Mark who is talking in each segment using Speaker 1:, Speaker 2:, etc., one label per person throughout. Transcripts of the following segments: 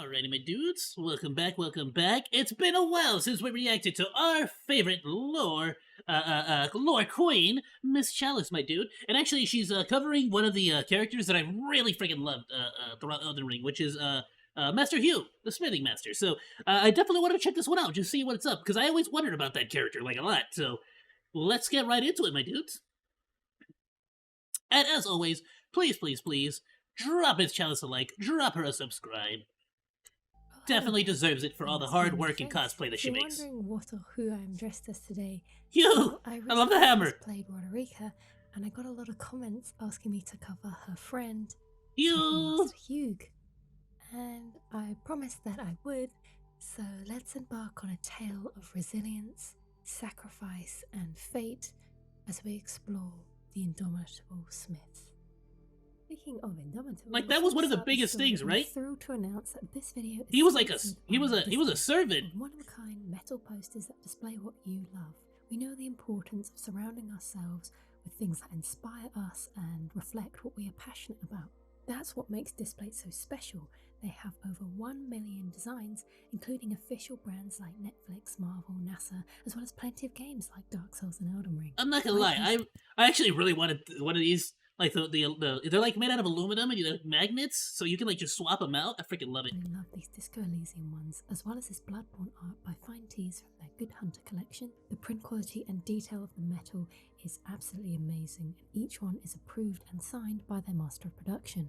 Speaker 1: Alrighty, my dudes, welcome back, welcome back. It's been a while since we reacted to our favorite lore queen, Miss Chalice, my dude. And actually, she's covering one of the characters that I really freaking loved throughout Elden Ring, which is Master Hugh, the smithing master. So I definitely want to check this one out, just see what's up, because I always wondered about that character, like, a lot. So let's get right into it, my dudes. And as always, please, please, please, drop Miss Chalice a like, drop her a subscribe. Definitely deserves it for all the hard work and cosplay that she makes.
Speaker 2: If you're wondering what or who I'm dressed as today,
Speaker 1: Hugh! I love the hammer!
Speaker 2: Played Roderica, and I got a lot of comments asking me to cover her friend,
Speaker 1: Hugh!
Speaker 2: Hugh. And I promised that I would, so let's embark on a tale of resilience, sacrifice, and fate as we explore the indomitable Smiths. Speaking of indomitable,
Speaker 1: like that was one of the biggest things, right?
Speaker 2: I'm thrilled to announce that this video is
Speaker 1: he was like he was a servant.
Speaker 2: One-of-a-kind metal posters that display what you love. We know the importance of surrounding ourselves with things that inspire us and reflect what we are passionate about. That's what makes Displate so special. They have over 1 million designs, including official brands like Netflix, Marvel, NASA, as well as plenty of games like Dark Souls and Elden Ring.
Speaker 1: I'm not gonna lie, I actually really wanted one of these. Like they're like made out of aluminum and they're like magnets, so you can like just swap them out. I freaking love it.
Speaker 2: I love these Disco Elysium ones, as well as this Bloodborne art by Fine Teas from their Good Hunter collection. The print quality and detail of the metal is absolutely amazing, and each one is approved and signed by their master of production.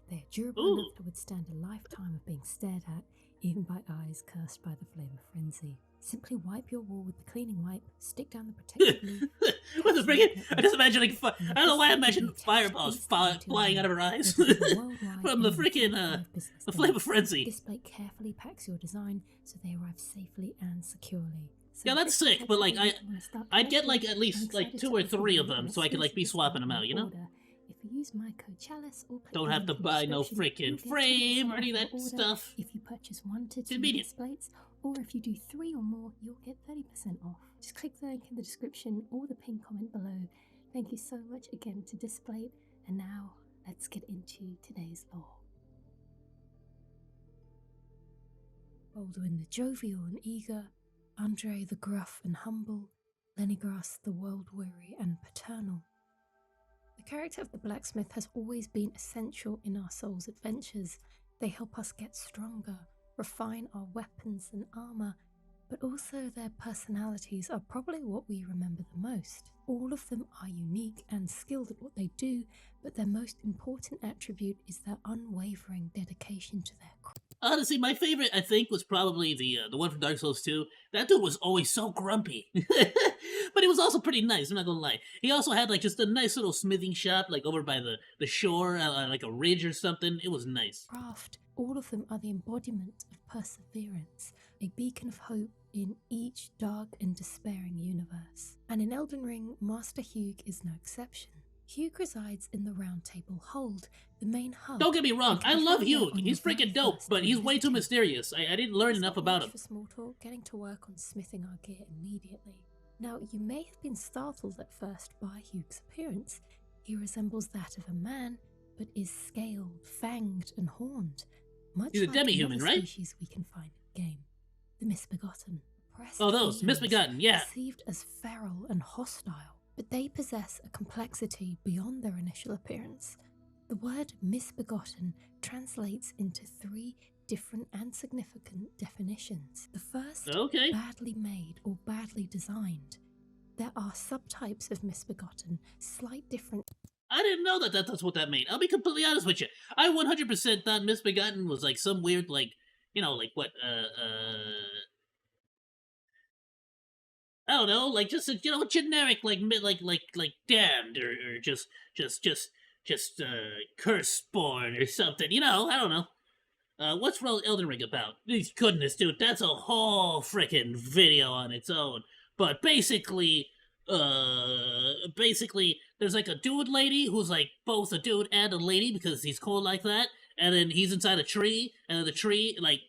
Speaker 2: They are durable enough to withstand a lifetime of being stared at, even by eyes cursed by the flame of frenzy. Simply wipe your wall with the cleaning wipe, stick down the protective glue.
Speaker 1: What the friggin'? I just imagine like I don't know why I imagine fireballs flying out of her eyes from the freaking the flame of frenzy.
Speaker 2: This plate carefully packs your design so they arrive safely and securely. So
Speaker 1: yeah, that's sick, but like I'd get like at least like 2 or 3 of them so I could like be swapping them out, you know?
Speaker 2: If you use my code Chalice or
Speaker 1: don't have to buy no freaking frame or any of that stuff.
Speaker 2: If you purchase 1 to 2 displays, or if you do 3 or more, you'll get 30% off. Just click the link in the description or the pinned comment below. Thank you so much again to Displate, and now let's get into today's lore. Baldwin the jovial and eager, Andre the gruff and humble, Lenigras the world-weary and paternal. The character of the blacksmith has always been essential in our soul's adventures. They help us get stronger, refine our weapons and armor, but also their personalities are probably what we remember the most. All of them are unique and skilled at what they do, but their most important attribute is their unwavering dedication to their craft.
Speaker 1: Honestly, my favorite, I think, was probably the one from Dark Souls 2. That dude was always so grumpy. But he was also pretty nice, I'm not gonna lie. He also had, like, just a nice little smithing shop, like, over by the shore, like a ridge or something. It was nice.
Speaker 2: Craft. All of them are the embodiment of perseverance, a beacon of hope in each dark and despairing universe. And in Elden Ring, Master Hugh is no exception. Hugh resides in the Round Table Hold, the main hub.
Speaker 1: Don't get me wrong, I love Hugh. He's freaking dope, but he's way too mysterious. I didn't learn enough about him.
Speaker 2: For small talk, getting to work on smithing our gear immediately. Now, you may have been startled at first by Hugh's appearance. He resembles that of a man, but is scaled, fanged, and horned. Much
Speaker 1: he's a
Speaker 2: like
Speaker 1: demi-human, right?
Speaker 2: Species we can find in the game. The Misbegotten.
Speaker 1: Oh, those Misbegotten, yeah.
Speaker 2: Perceived as feral and hostile, but they possess a complexity beyond their initial appearance. The word misbegotten translates into 3 different and significant definitions. The first, badly made or badly designed. There are subtypes of misbegotten, slight difference.
Speaker 1: I didn't know that that's what that meant. I'll be completely honest with you. I 100% thought Misbegotten was like some weird, like, you know, like what, I don't know, like just a, you know, generic, like damned or just curse spawn or something. You know, I don't know. What's Elden Ring about? Goodness, dude, that's a whole freaking video on its own. But basically, there's like a dude lady who's like both a dude and a lady because he's cool like that, and then he's inside a tree, and then the tree like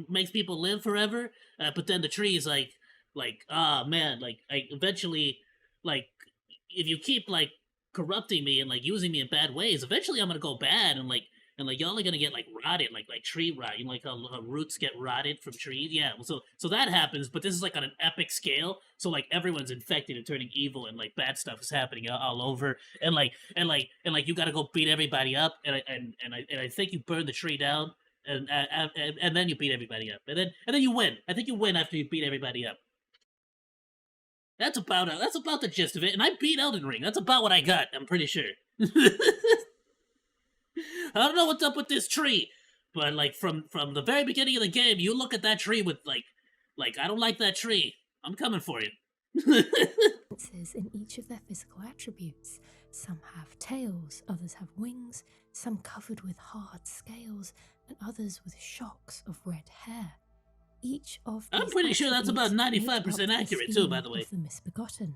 Speaker 1: makes people live forever, but then the tree is like ah man, like I eventually, like if you keep like corrupting me and like using me in bad ways, eventually I'm gonna go bad and like and like y'all are gonna get like rotted, like tree rot. You know, like how roots get rotted from trees. Yeah, so that happens, but this is like on an epic scale. So like everyone's infected and turning evil, and like bad stuff is happening all over, and you gotta go beat everybody up, and I think you burn the tree down, and then you beat everybody up, and then you win. I think you win after you beat everybody up. That's about the gist of it, and I beat Elden Ring. That's about what I got. I'm pretty sure. I don't know what's up with this tree, but like from the very beginning of the game, you look at that tree with like I don't like that tree. I'm coming for you.
Speaker 2: Differences in each of their physical attributes. Some have tails, others have wings, some covered with hard scales, and others with shocks of red hair. Each of
Speaker 1: I'm
Speaker 2: these
Speaker 1: pretty sure that's about
Speaker 2: attributes
Speaker 1: 95%
Speaker 2: make up
Speaker 1: accurate
Speaker 2: the
Speaker 1: too, by
Speaker 2: scheme
Speaker 1: the way.
Speaker 2: of the misbegotten,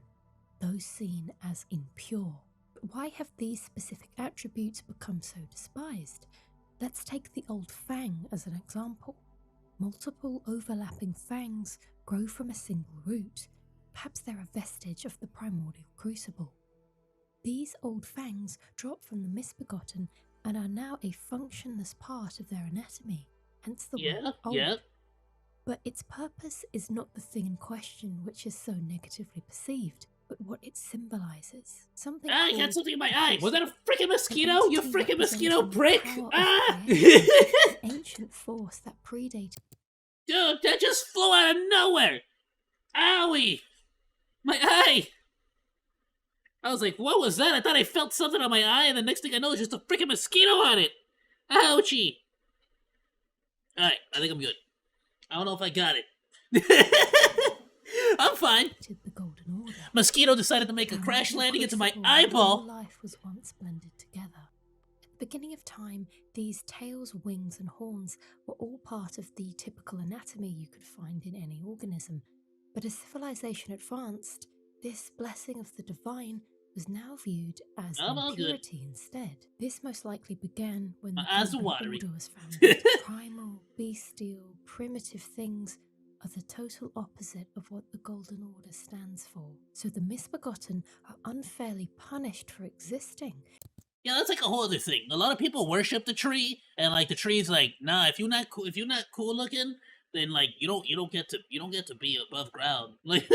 Speaker 2: those seen as impure. But why have these specific attributes become so despised? Let's take the old fang as an example. Multiple overlapping fangs grow from a single root. Perhaps they're a vestige of the primordial crucible. These old fangs drop from the misbegotten and are now a functionless part of their anatomy, hence the word old.
Speaker 1: Yeah.
Speaker 2: But its purpose is not the thing in question which is so negatively perceived, but what it symbolizes. Something
Speaker 1: I got
Speaker 2: called
Speaker 1: something in my eye. Was that a freaking
Speaker 2: an
Speaker 1: mosquito? You
Speaker 2: entity
Speaker 1: freaking mosquito
Speaker 2: representing the
Speaker 1: prick!
Speaker 2: power of
Speaker 1: Ah!
Speaker 2: creation, an ancient force that predated.
Speaker 1: Dude, that just flew out of nowhere! Owie! My eye! I was like, what was that? I thought I felt something on my eye, and the next thing I know, there's just a freaking mosquito on it! Ouchie! Alright, I think I'm good. I don't know if I got it. I'm fine.
Speaker 2: The Golden Order.
Speaker 1: Mosquito decided to make a
Speaker 2: And
Speaker 1: crash
Speaker 2: the
Speaker 1: landing into my
Speaker 2: crucible where all
Speaker 1: eyeball.
Speaker 2: life was once blended together. At the beginning of time, these tails, wings, and horns were all part of the typical anatomy you could find in any organism. But as civilization advanced, this blessing of the divine was now viewed as
Speaker 1: I'm all good.
Speaker 2: impurity instead. This most likely began when the
Speaker 1: eyes are
Speaker 2: Golden
Speaker 1: watery.
Speaker 2: Order was founded. Primal, bestial, primitive things are the total opposite of what the Golden Order stands for. So the misbegotten are unfairly punished for existing.
Speaker 1: Yeah, that's like a whole other thing. A lot of people worship the tree, and like the tree's like, nah, if you're not cool looking, then like you don't get to be above ground. Like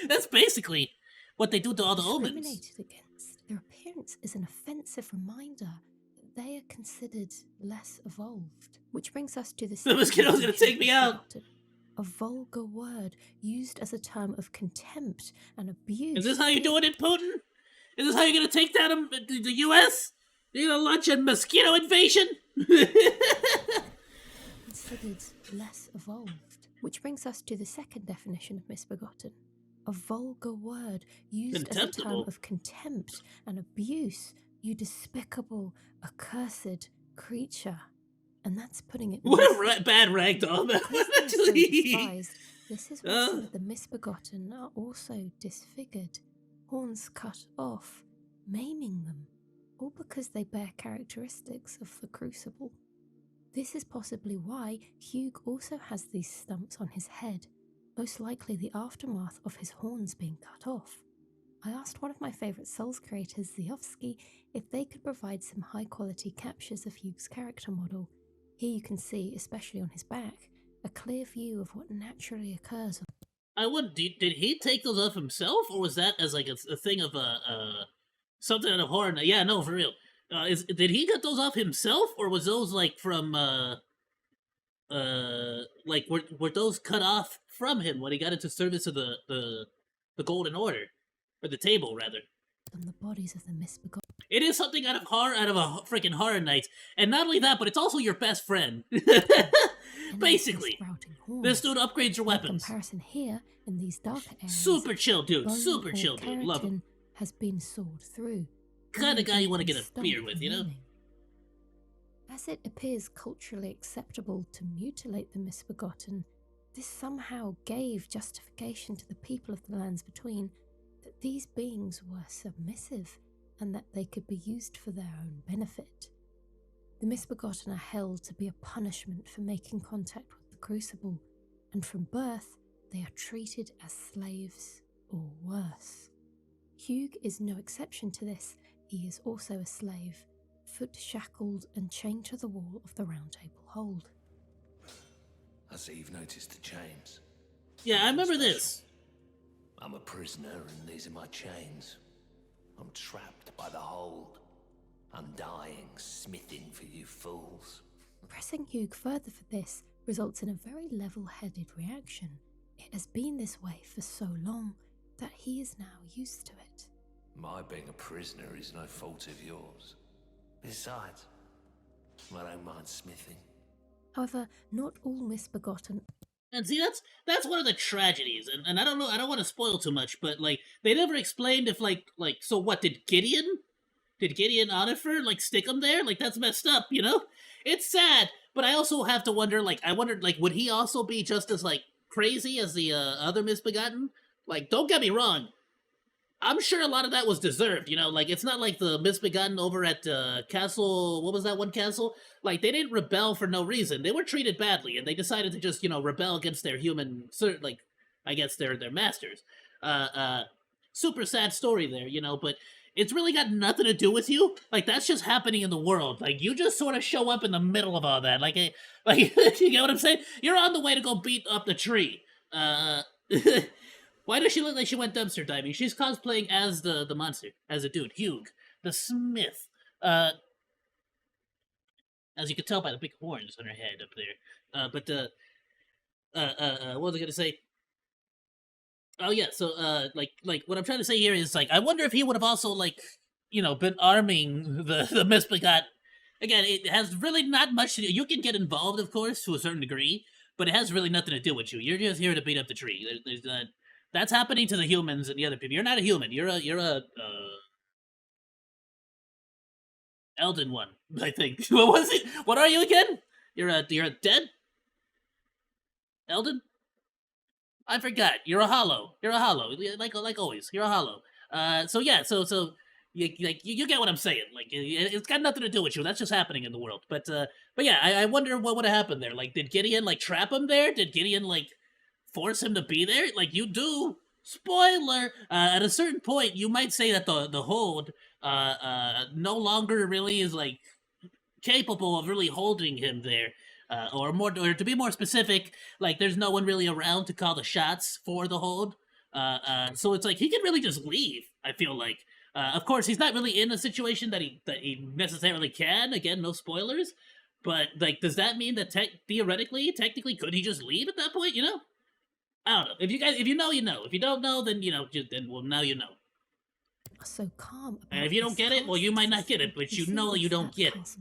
Speaker 1: that's basically what they do to all the omens.
Speaker 2: Discriminated against. Their appearance is an offensive reminder that they are considered less evolved. Which brings us to
Speaker 1: The mosquito's gonna take me out.
Speaker 2: A vulgar word used as a term of contempt and abuse.
Speaker 1: Is this how you're doing it, Putin? Is this how you're gonna take down the U.S.? You're gonna launch a mosquito invasion?
Speaker 2: Considered less evolved. Which brings us to the second definition of misbegotten. A vulgar word used as a term of contempt and abuse. You despicable, accursed creature. And that's putting it.
Speaker 1: What a bad ragdoll.
Speaker 2: This is why some of the misbegotten are also disfigured, horns cut off, maiming them, all because they bear characteristics of the crucible. This is possibly why H.E.R also has these stumps on his head, most likely the aftermath of his horns being cut off. I asked one of my favourite Souls creators, Ziovsky, if they could provide some high-quality captures of H.E.R.'s character model. Here you can see, especially on his back, a clear view of what naturally occurs.
Speaker 1: I wouldn't. Did he take those off himself, or was that as like a thing of something out of horror? Yeah, no, for real. Did he get those off himself, or was those like from like were those cut off from him when he got into service of the Golden Order, or the table rather?
Speaker 2: On the bodies of the misbegotten.
Speaker 1: It is something out of a freaking horror night, and not only that, but it's also your best friend. Basically, this dude upgrades your weapons.
Speaker 2: In comparison here, in these darker areas,
Speaker 1: super chill dude, super chill dude. Love him.
Speaker 2: Has been sawed through.
Speaker 1: Kind of guy you want to get a beer with, you know?
Speaker 2: As it appears culturally acceptable to mutilate the misbegotten, this somehow gave justification to the people of the lands between that these beings were submissive and that they could be used for their own benefit. The misbegotten are held to be a punishment for making contact with the crucible, and from birth they are treated as slaves or worse. H.E.R. is no exception to this. He is also a slave, foot shackled and chained to the wall of the Round Table hold.
Speaker 3: I see you've noticed the chains.
Speaker 1: Yeah, I remember
Speaker 3: Nothing
Speaker 1: this.
Speaker 3: I'm a prisoner and these are my chains. I'm trapped by the hold. I'm dying, smithing for you fools.
Speaker 2: Pressing Hugh further for this results in a very level-headed reaction. It has been this way for so long that he is now used to it.
Speaker 3: My being a prisoner is no fault of yours. Besides, I don't mind smithing.
Speaker 2: However, not all misbegotten.
Speaker 1: And see, that's one of the tragedies, and I don't know, I don't want to spoil too much, but like they never explained if like so what did Gideon Onifer like stick him there? Like that's messed up, you know? It's sad, but I also have to wonder, like I wondered, like would he also be just as like crazy as the other misbegotten? Like, don't get me wrong, I'm sure a lot of that was deserved, you know? Like, it's not like the misbegotten over at Castle, what was that one castle? Like, they didn't rebel for no reason. They were treated badly, and they decided to just, you know, rebel against their human, like, I guess their masters. Super sad story there, you know, but it's really got nothing to do with you. Like, that's just happening in the world. Like, you just sort of show up in the middle of all that. Like, you get what I'm saying? You're on the way to go beat up the tree. Why does she look like she went dumpster diving? She's cosplaying as the monster, as a dude, Hugh, the Smith. As you can tell by the big horns on her head up there. What was I gonna say? Oh yeah, so like what I'm trying to say here is like I wonder if he would have also like you know been arming the misbegot. Again, it has really not much to do. You can get involved, of course, to a certain degree, but it has really nothing to do with you. You're just here to beat up the tree. There's not. That's happening to the humans and the other people. You're not a human. You're a Elden one, I think. What was it? What are you again? You're a dead Elden. I forgot. You're a hollow. You're a hollow. Like always. You're a hollow. So yeah. So you get what I'm saying. Like it's got nothing to do with you. That's just happening in the world. But yeah. I wonder what would have happened there. Like, did Gideon like trap him there? Did Gideon like force him to be there? Like you do. Spoiler. At a certain point, you might say that the hold no longer really is like capable of really holding him there. Or to be more specific, like there's no one really around to call the shots for the hold. So it's like he can really just leave. I feel like, of course, he's not really in a situation that he necessarily can. Again, no spoilers. But like, does that mean that technically, could he just leave at that point? You know, I don't know. If you know, you know. If you don't know, then you know. Now you know.
Speaker 2: So calm.
Speaker 1: And if you don't get it, well, you might not get it, but you know you don't get it.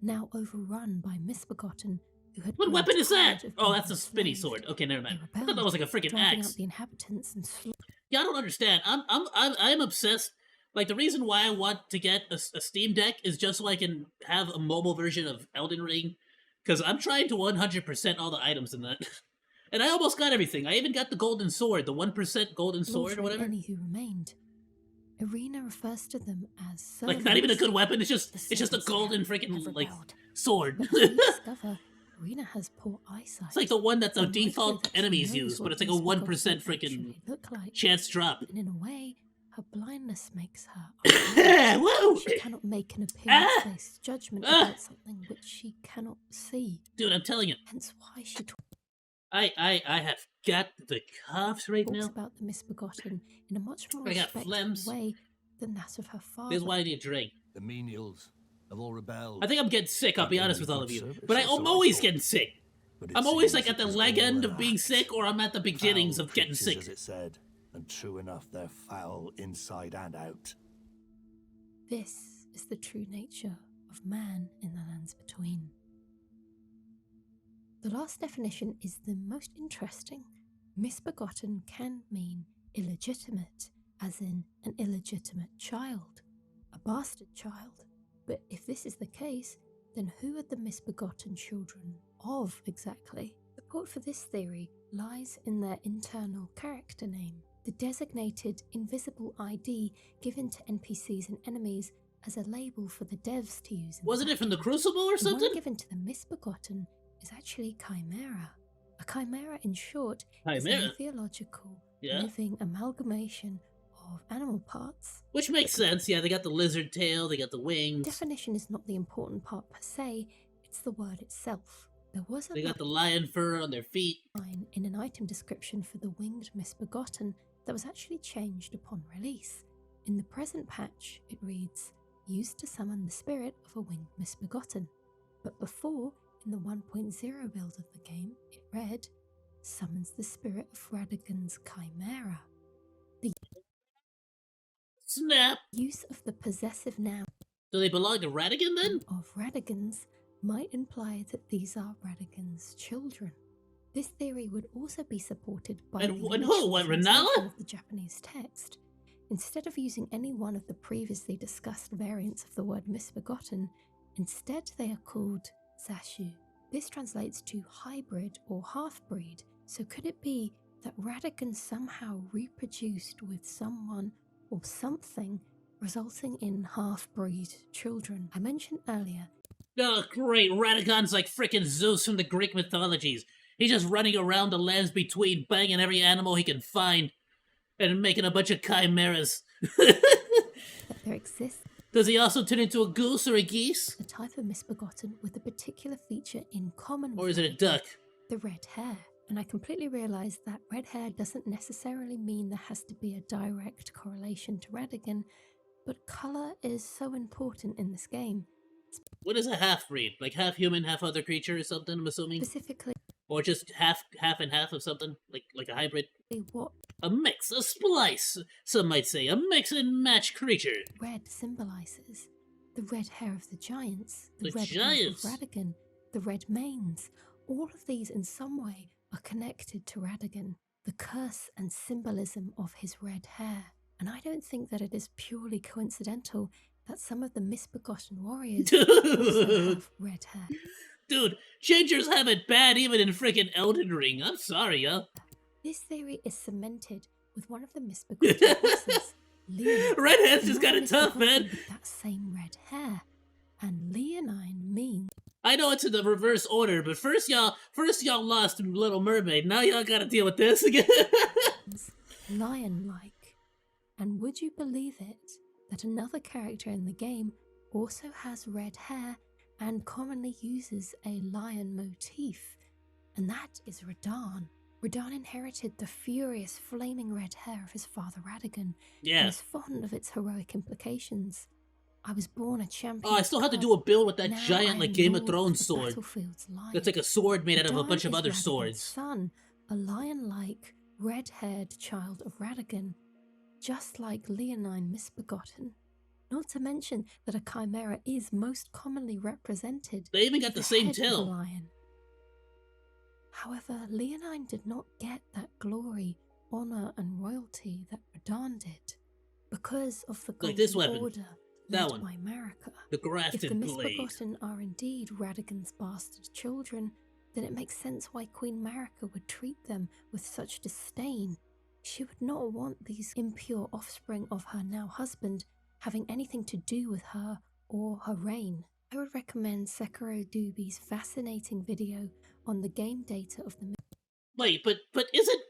Speaker 2: Now overrun by misbegotten, who had.
Speaker 1: What weapon is that? Oh, that's a spinny sword. Okay, never mind. I thought that was like a freaking axe.
Speaker 2: Out the inhabitants and
Speaker 1: yeah, I don't understand. I'm obsessed. Like the reason why I want to get a Steam Deck is just so I can have a mobile version of Elden Ring, because I'm trying to 100% all the items in that, and I almost got everything. I even got the golden sword, the 1% golden sword or whatever.
Speaker 2: Any who remained. Arena refers to them as
Speaker 1: like not even a good weapon. It's just a golden freaking like sword.
Speaker 2: Discover Arena has poor eyesight.
Speaker 1: It's like the one that the default enemies use, but it's like a 1% freaking chance drop.
Speaker 2: And in a way, her blindness makes her.
Speaker 1: Woo!
Speaker 2: She cannot make an appearance-based judgment about something which she cannot see.
Speaker 1: Dude, I'm telling you.
Speaker 2: Hence why she.
Speaker 1: I have got the coughs right now.
Speaker 2: Talks about the misbegotten in a much more respectful way than that of her father.
Speaker 1: This is why I need a drink.
Speaker 3: The menials have all rebelled.
Speaker 1: I think I'm getting sick, I'll be honest with all of you. But I'm always getting sick. I'm always like at the leg end of being sick, or I'm at the beginnings of getting sick.
Speaker 3: As it said, and true enough, they're foul inside and out.
Speaker 2: This is the true nature of man in the lands between. The last definition is the most interesting. Misbegotten can mean illegitimate, as in an illegitimate child, a bastard child. But if this is the case, then who are the misbegotten children of exactly? The support for this theory lies in their internal character name, the designated invisible ID given to NPCs and enemies as a label for the devs to use.
Speaker 1: Wasn't it from the Crucible or something?
Speaker 2: The one given to the misbegotten is actually chimera. A chimera, in short, is a mythological living amalgamation of animal parts.
Speaker 1: Which makes sense, yeah, they got the lizard tail, they got the wings.
Speaker 2: Definition is not the important part per se, it's the word itself. There was a
Speaker 1: They got the lion fur on their feet.
Speaker 2: line in an item description for the winged misbegotten that was actually changed upon release. In the present patch, it reads, used to summon the spirit of a winged misbegotten. But before, in the 1.0 build of the game, it read, summons the spirit of Radagon's chimera. The
Speaker 1: Snap!
Speaker 2: use of the possessive noun
Speaker 1: Do they belong to Radagon then?
Speaker 2: of Radagons might imply that these are Radagon's children. This theory would also be supported by
Speaker 1: And
Speaker 2: the
Speaker 1: who?
Speaker 2: initial
Speaker 1: What,
Speaker 2: translation
Speaker 1: Renala?
Speaker 2: of the Japanese text. Instead of using any one of the previously discussed variants of the word misbegotten, instead they are called Zashu. This translates to hybrid or half-breed, so could it be that Radagon somehow reproduced with someone or something, resulting in half-breed children? I mentioned earlier.
Speaker 1: Oh, great. Radagon's like frickin' Zeus from the Greek mythologies. He's just running around the lands between, banging every animal he can find, and making a bunch of chimeras.
Speaker 2: That there exists
Speaker 1: Does he also turn into a goose or a geese?
Speaker 2: a type of misbegotten with a particular feature in common
Speaker 1: Or
Speaker 2: with
Speaker 1: is it a
Speaker 2: Radagon,
Speaker 1: duck?
Speaker 2: the red hair. And I completely realised that red hair doesn't necessarily mean there has to be a direct correlation to Radagon, but colour is so important in this game.
Speaker 1: What is a half-breed? Like half human, half other creature or something, I'm assuming?
Speaker 2: Specifically,
Speaker 1: Or just half and half of something? Like a hybrid?
Speaker 2: what
Speaker 1: A mix, a splice, some might say. A mix and match creature.
Speaker 2: red symbolises. The red hair of the giants, the
Speaker 1: The
Speaker 2: red
Speaker 1: giants.
Speaker 2: hairs of Radagon, the red manes. All of these in some way are connected to Radagon, the curse and symbolism of his red hair. And I don't think that it is purely coincidental that some of the misbegotten warriors also
Speaker 1: Dude,
Speaker 2: have red hair.
Speaker 1: dude, changers have it bad even in frickin' Elden Ring. I'm sorry, yo.
Speaker 2: This theory is cemented with one of the misbegotten bosses, Leonine.
Speaker 1: Redhead's just got
Speaker 2: Another
Speaker 1: it tough, man.
Speaker 2: misbegotten with that same red hair. And Leonine means
Speaker 1: I know it's in the reverse order, but first y'all lost Little Mermaid. Now y'all gotta deal with this again.
Speaker 2: lion-like. And would you believe it, that another character in the game also has red hair and commonly uses a lion motif, and that is Radahn. Radahn inherited the furious flaming red hair of his father Radagon, and
Speaker 1: Yeah.
Speaker 2: is fond of its heroic implications. I was born a champion.
Speaker 1: Oh, I still have to do a build with that
Speaker 2: Now
Speaker 1: giant,
Speaker 2: I
Speaker 1: like
Speaker 2: am
Speaker 1: Game of
Speaker 2: lord
Speaker 1: Thrones
Speaker 2: the
Speaker 1: sword.
Speaker 2: battlefield's lion.
Speaker 1: That's like a sword made out of a
Speaker 2: Radahn
Speaker 1: bunch of
Speaker 2: is
Speaker 1: other
Speaker 2: Radagon's
Speaker 1: swords.
Speaker 2: son, a lion-like, red-haired child of Radagon, just like Leonine misbegotten. Not to mention that a chimera is most commonly represented.
Speaker 1: They even got
Speaker 2: with
Speaker 1: the same
Speaker 2: head of a
Speaker 1: tail.
Speaker 2: lion. However, Leonine did not get that glory, honor, and royalty that Radahn did, because of the
Speaker 1: Like this
Speaker 2: Golden
Speaker 1: weapon.
Speaker 2: Order
Speaker 1: That
Speaker 2: led
Speaker 1: one.
Speaker 2: by Marika.
Speaker 1: The
Speaker 2: If the
Speaker 1: grafted blade.
Speaker 2: misbegotten are indeed Radagon's bastard children, then it makes sense why Queen Marika would treat them with such disdain. She would not want these impure offspring of her now husband having anything to do with her or her reign. I would recommend Sekiro Dubby's fascinating video on the game data of the
Speaker 1: Wait, but isn't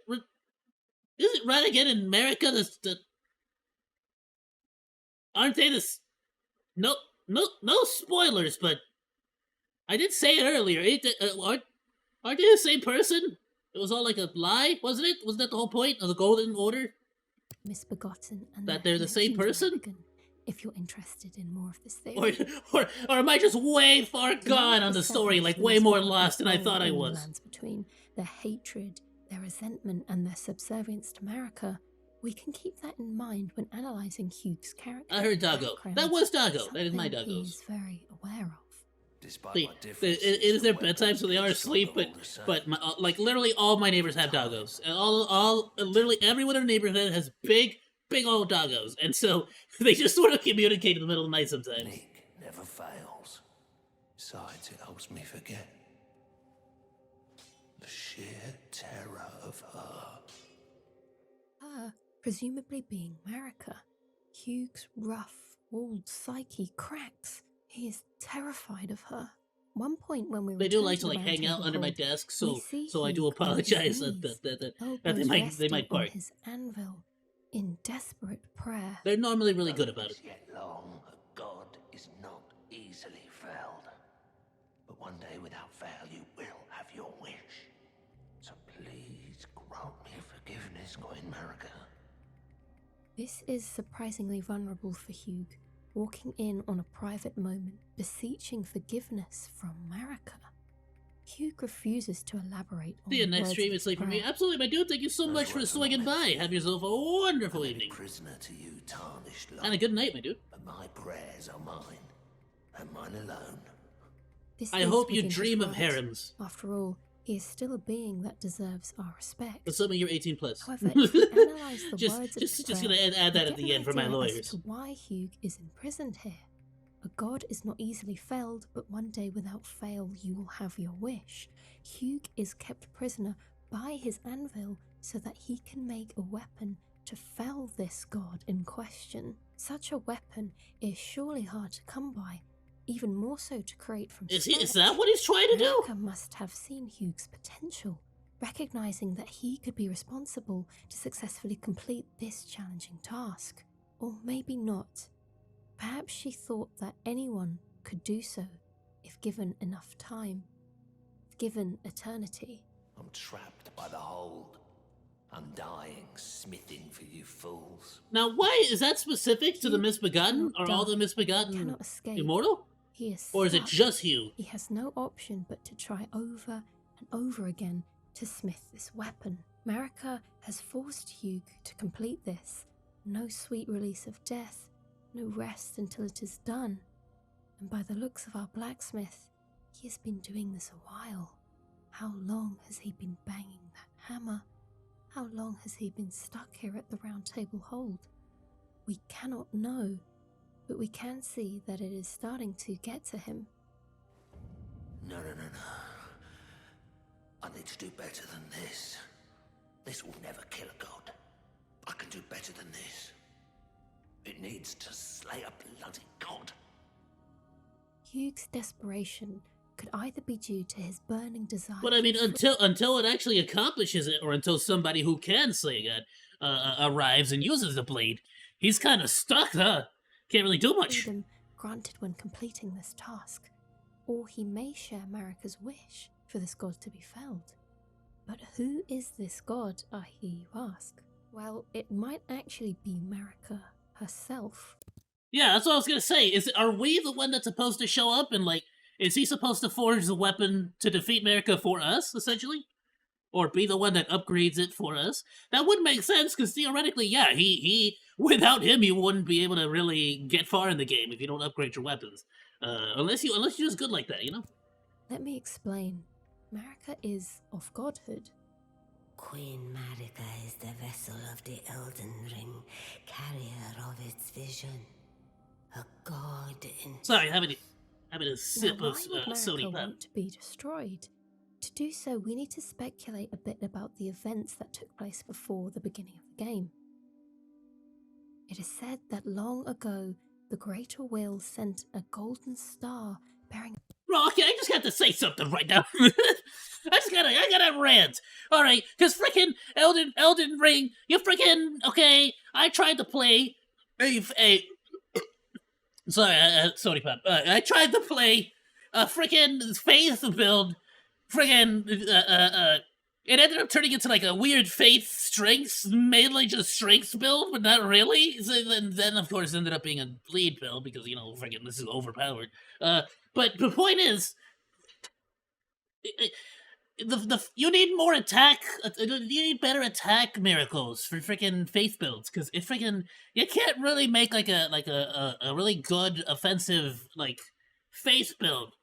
Speaker 1: Radagon and America the aren't they the no spoilers, but I did say it earlier. Aren't they the same person? It was all like a lie, wasn't it? Wasn't that the whole point of the Golden Order?
Speaker 2: misbegotten and
Speaker 1: That
Speaker 2: their
Speaker 1: they're the same
Speaker 2: connection to
Speaker 1: person?
Speaker 2: Radagon, if you're interested in more of this theory.
Speaker 1: Or am I just way far gone on the story, like way more lost than I thought I
Speaker 2: In the
Speaker 1: was?
Speaker 2: lands between their hatred, their resentment, and their subservience to Marika, we can keep that in mind when analysing Hugh's character.
Speaker 1: I heard
Speaker 2: and
Speaker 1: Doggo.
Speaker 2: background,
Speaker 1: That was Doggo. That is my
Speaker 2: something he
Speaker 1: Doggos.
Speaker 2: is very aware of.
Speaker 3: Despite
Speaker 1: Wait,
Speaker 3: my
Speaker 1: it
Speaker 3: differences,
Speaker 1: is their
Speaker 3: the
Speaker 1: bedtime,
Speaker 3: weapons
Speaker 1: so they are
Speaker 3: piece
Speaker 1: asleep.
Speaker 3: are all the same.
Speaker 1: But like literally all my neighbors have doggos. And literally everyone in the neighborhood has big old doggos, and so they just sort of communicate in the middle of the night sometimes.
Speaker 3: Nick never fails. Besides, it helps me forget the sheer terror of her.
Speaker 2: Her, presumably being Marika, Hugh's rough, walled psyche cracks. He is terrified of her. One point when we
Speaker 1: They do
Speaker 2: return
Speaker 1: like to
Speaker 2: the
Speaker 1: like
Speaker 2: round
Speaker 1: hang out
Speaker 2: table
Speaker 1: under my
Speaker 2: hall,
Speaker 1: desk,
Speaker 2: we
Speaker 1: so
Speaker 2: see
Speaker 1: I do
Speaker 2: Hugh on his
Speaker 1: apologize
Speaker 2: knees,
Speaker 1: that they
Speaker 2: elbows
Speaker 1: might
Speaker 2: resting
Speaker 1: bark.
Speaker 2: on his anvil. In desperate prayer,
Speaker 1: They're normally really good about it.
Speaker 3: Yet long, a god is not easily felled. But one day without fail, you will have your wish. So please grant me forgiveness, Queen Marika.
Speaker 2: this is surprisingly vulnerable for Hugh, walking in on a private moment, beseeching forgiveness from Marika. Hugh refuses to elaborate on
Speaker 1: See you
Speaker 2: the
Speaker 1: next
Speaker 2: words
Speaker 1: stream.
Speaker 2: of
Speaker 1: It's late for
Speaker 2: prayer.
Speaker 1: me. Absolutely, my dude. Thank you so
Speaker 3: Those
Speaker 1: much for
Speaker 3: words are
Speaker 1: swinging
Speaker 3: not
Speaker 1: by.
Speaker 3: meant.
Speaker 1: Have yourself a wonderful
Speaker 3: I'm a
Speaker 1: evening.
Speaker 3: prisoner to you, tarnished lot.
Speaker 1: And a good night, my dude.
Speaker 3: But my prayers are mine, and mine alone.
Speaker 2: This
Speaker 1: I
Speaker 2: is
Speaker 1: hope you
Speaker 2: within his
Speaker 1: dream of
Speaker 2: rights.
Speaker 1: harems.
Speaker 2: After all, he is still a being that deserves our respect.
Speaker 1: Assuming you're 18 plus.
Speaker 2: However, if we analyse the
Speaker 1: just,
Speaker 2: words of
Speaker 1: just,
Speaker 2: the
Speaker 1: just
Speaker 2: prayer,
Speaker 1: gonna add that
Speaker 2: we
Speaker 1: at
Speaker 2: get
Speaker 1: the
Speaker 2: an
Speaker 1: end for my
Speaker 2: idea
Speaker 1: lawyers.
Speaker 2: as to why Hugh is imprisoned here. A god is not easily felled, but one day without fail you will have your wish. Hugh is kept prisoner by his anvil so that he can make a weapon to fell this god in question. Such a weapon is surely hard to come by, even more so to create from
Speaker 1: Is
Speaker 2: scratch.
Speaker 1: that what he's trying to do?
Speaker 2: Marika must have seen Hugh's potential, recognizing that he could be responsible to successfully complete this challenging task. Or maybe not. Perhaps she thought that anyone could do so if given enough time, if given eternity.
Speaker 3: I'm trapped by the hold. Undying, smithing for you fools.
Speaker 1: Now, why is that specific to the
Speaker 2: Hugh
Speaker 1: Misbegotten?
Speaker 2: cannot
Speaker 1: Are all
Speaker 2: die.
Speaker 1: the Misbegotten
Speaker 2: Cannot escape.
Speaker 1: immortal?
Speaker 2: He is
Speaker 1: Or is it
Speaker 2: stuck.
Speaker 1: just Hugh?
Speaker 2: He has no option but to try over and over again to smith this weapon. Marika has forced Hugh to complete this. No sweet release of death, no rest until it is done. And by the looks of our blacksmith, he has been doing this a while. How long has he been banging that hammer? How long has he been stuck here at the Round Table Hold? We cannot know, but we can see that it is starting to get to him.
Speaker 3: No. I need to do better than this. This will never kill a god. I can do better than this. It needs to slay a bloody god.
Speaker 2: Hugh's desperation could either be due to his burning desire.
Speaker 1: But I mean,
Speaker 2: for
Speaker 1: until it actually accomplishes it, or until somebody who can slay God arrives and uses the blade, he's kind of stuck, huh? Can't really do much.
Speaker 2: freedom granted when completing this task, or he may share Marika's wish for this god to be felled. But who is this god, I hear you ask? Well, it might actually be Marika herself.
Speaker 1: Yeah, that's what I was gonna say. Are we the one that's supposed to show up and like? Is he supposed to forge the weapon to defeat Marika for us, essentially? Or be the one that upgrades it for us? That would make sense, because theoretically, yeah, he without him, you wouldn't be able to really get far in the game if you don't upgrade your weapons. Unless you're just good like that, you know?
Speaker 2: Let me explain. Marika is of godhood.
Speaker 4: Queen Marika is the vessel of the Elden Ring, carrier of its vision. A god in...
Speaker 1: Sorry, having a sip
Speaker 2: Now,
Speaker 1: of
Speaker 2: why would
Speaker 1: sody
Speaker 2: Marika
Speaker 1: pop.
Speaker 2: want to be destroyed? To do so, we need to speculate a bit about the events that took place before the beginning of the game. It is said that long ago, the Greater Will sent a golden star bearing...
Speaker 1: Bro, okay, I just got to say something right now. I gotta rant. Alright, cause frickin' Elden Ring, you frickin' okay, I tried to play sorry pop. I tried to play a frickin' Faith build, frickin' it ended up turning into like a weird Faith strengths, mainly just strengths build, but not really. So then of course it ended up being a bleed build because you know frickin' this is overpowered. But the point is, you need more attack. You need better attack miracles for freaking faith builds because it freaking you can't really make like a really good offensive like faith build.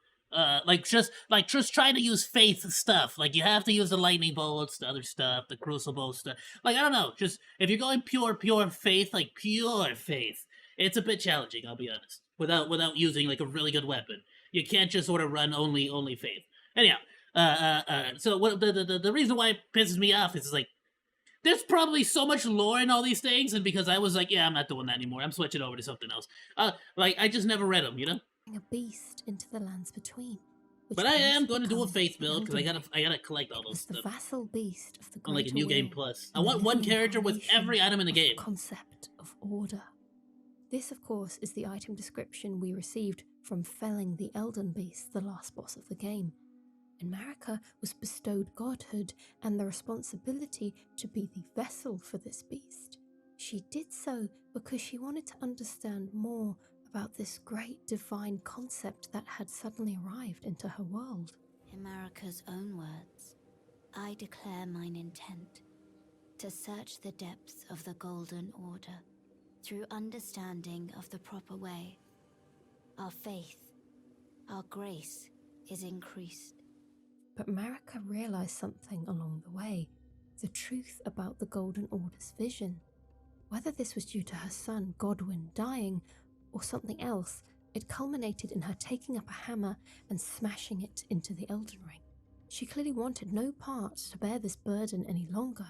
Speaker 1: Just trying to use faith stuff. Like you have to use the lightning bolts, the other stuff, the crucible stuff. Like I don't know. Just if you're going pure faith, like pure faith, it's a bit challenging. I'll be honest. Without using like a really good weapon, you can't just sort of run only faith. Anyhow. So what the reason why it pisses me off is like there's probably so much lore in all these things, and because I was like, yeah, I'm not doing that anymore. I'm switching over to something else. Like I just never read them, you know.
Speaker 2: a beast into the lands between. which
Speaker 1: But I am
Speaker 2: once
Speaker 1: going to do a
Speaker 2: become
Speaker 1: faith
Speaker 2: the
Speaker 1: build because
Speaker 2: Elden Ring.
Speaker 1: I gotta collect all
Speaker 2: It
Speaker 1: those
Speaker 2: was the
Speaker 1: stuff
Speaker 2: vassal beast of the
Speaker 1: on like a
Speaker 2: Greater
Speaker 1: new game
Speaker 2: Will,
Speaker 1: plus. I
Speaker 2: and the
Speaker 1: want one
Speaker 2: living
Speaker 1: character with every
Speaker 2: incarnation
Speaker 1: item in the
Speaker 2: of
Speaker 1: game.
Speaker 2: concept of order. This, of course, is the item description we received from felling the Elden Beast, the last boss of the game. And Marika was bestowed godhood and the responsibility to be the vessel for this beast. She did so because she wanted to understand more about this great divine concept that had suddenly arrived into her world.
Speaker 5: In Marika's own words, I declare mine intent to search the depths of the Golden Order through understanding of the proper way. Our faith, our grace is increased.
Speaker 2: But Marika realized something along the way, the truth about the Golden Order's vision. Whether this was due to her son Godwyn dying or something else, it culminated in her taking up a hammer and smashing it into the Elden Ring. She clearly wanted no part to bear this burden any longer,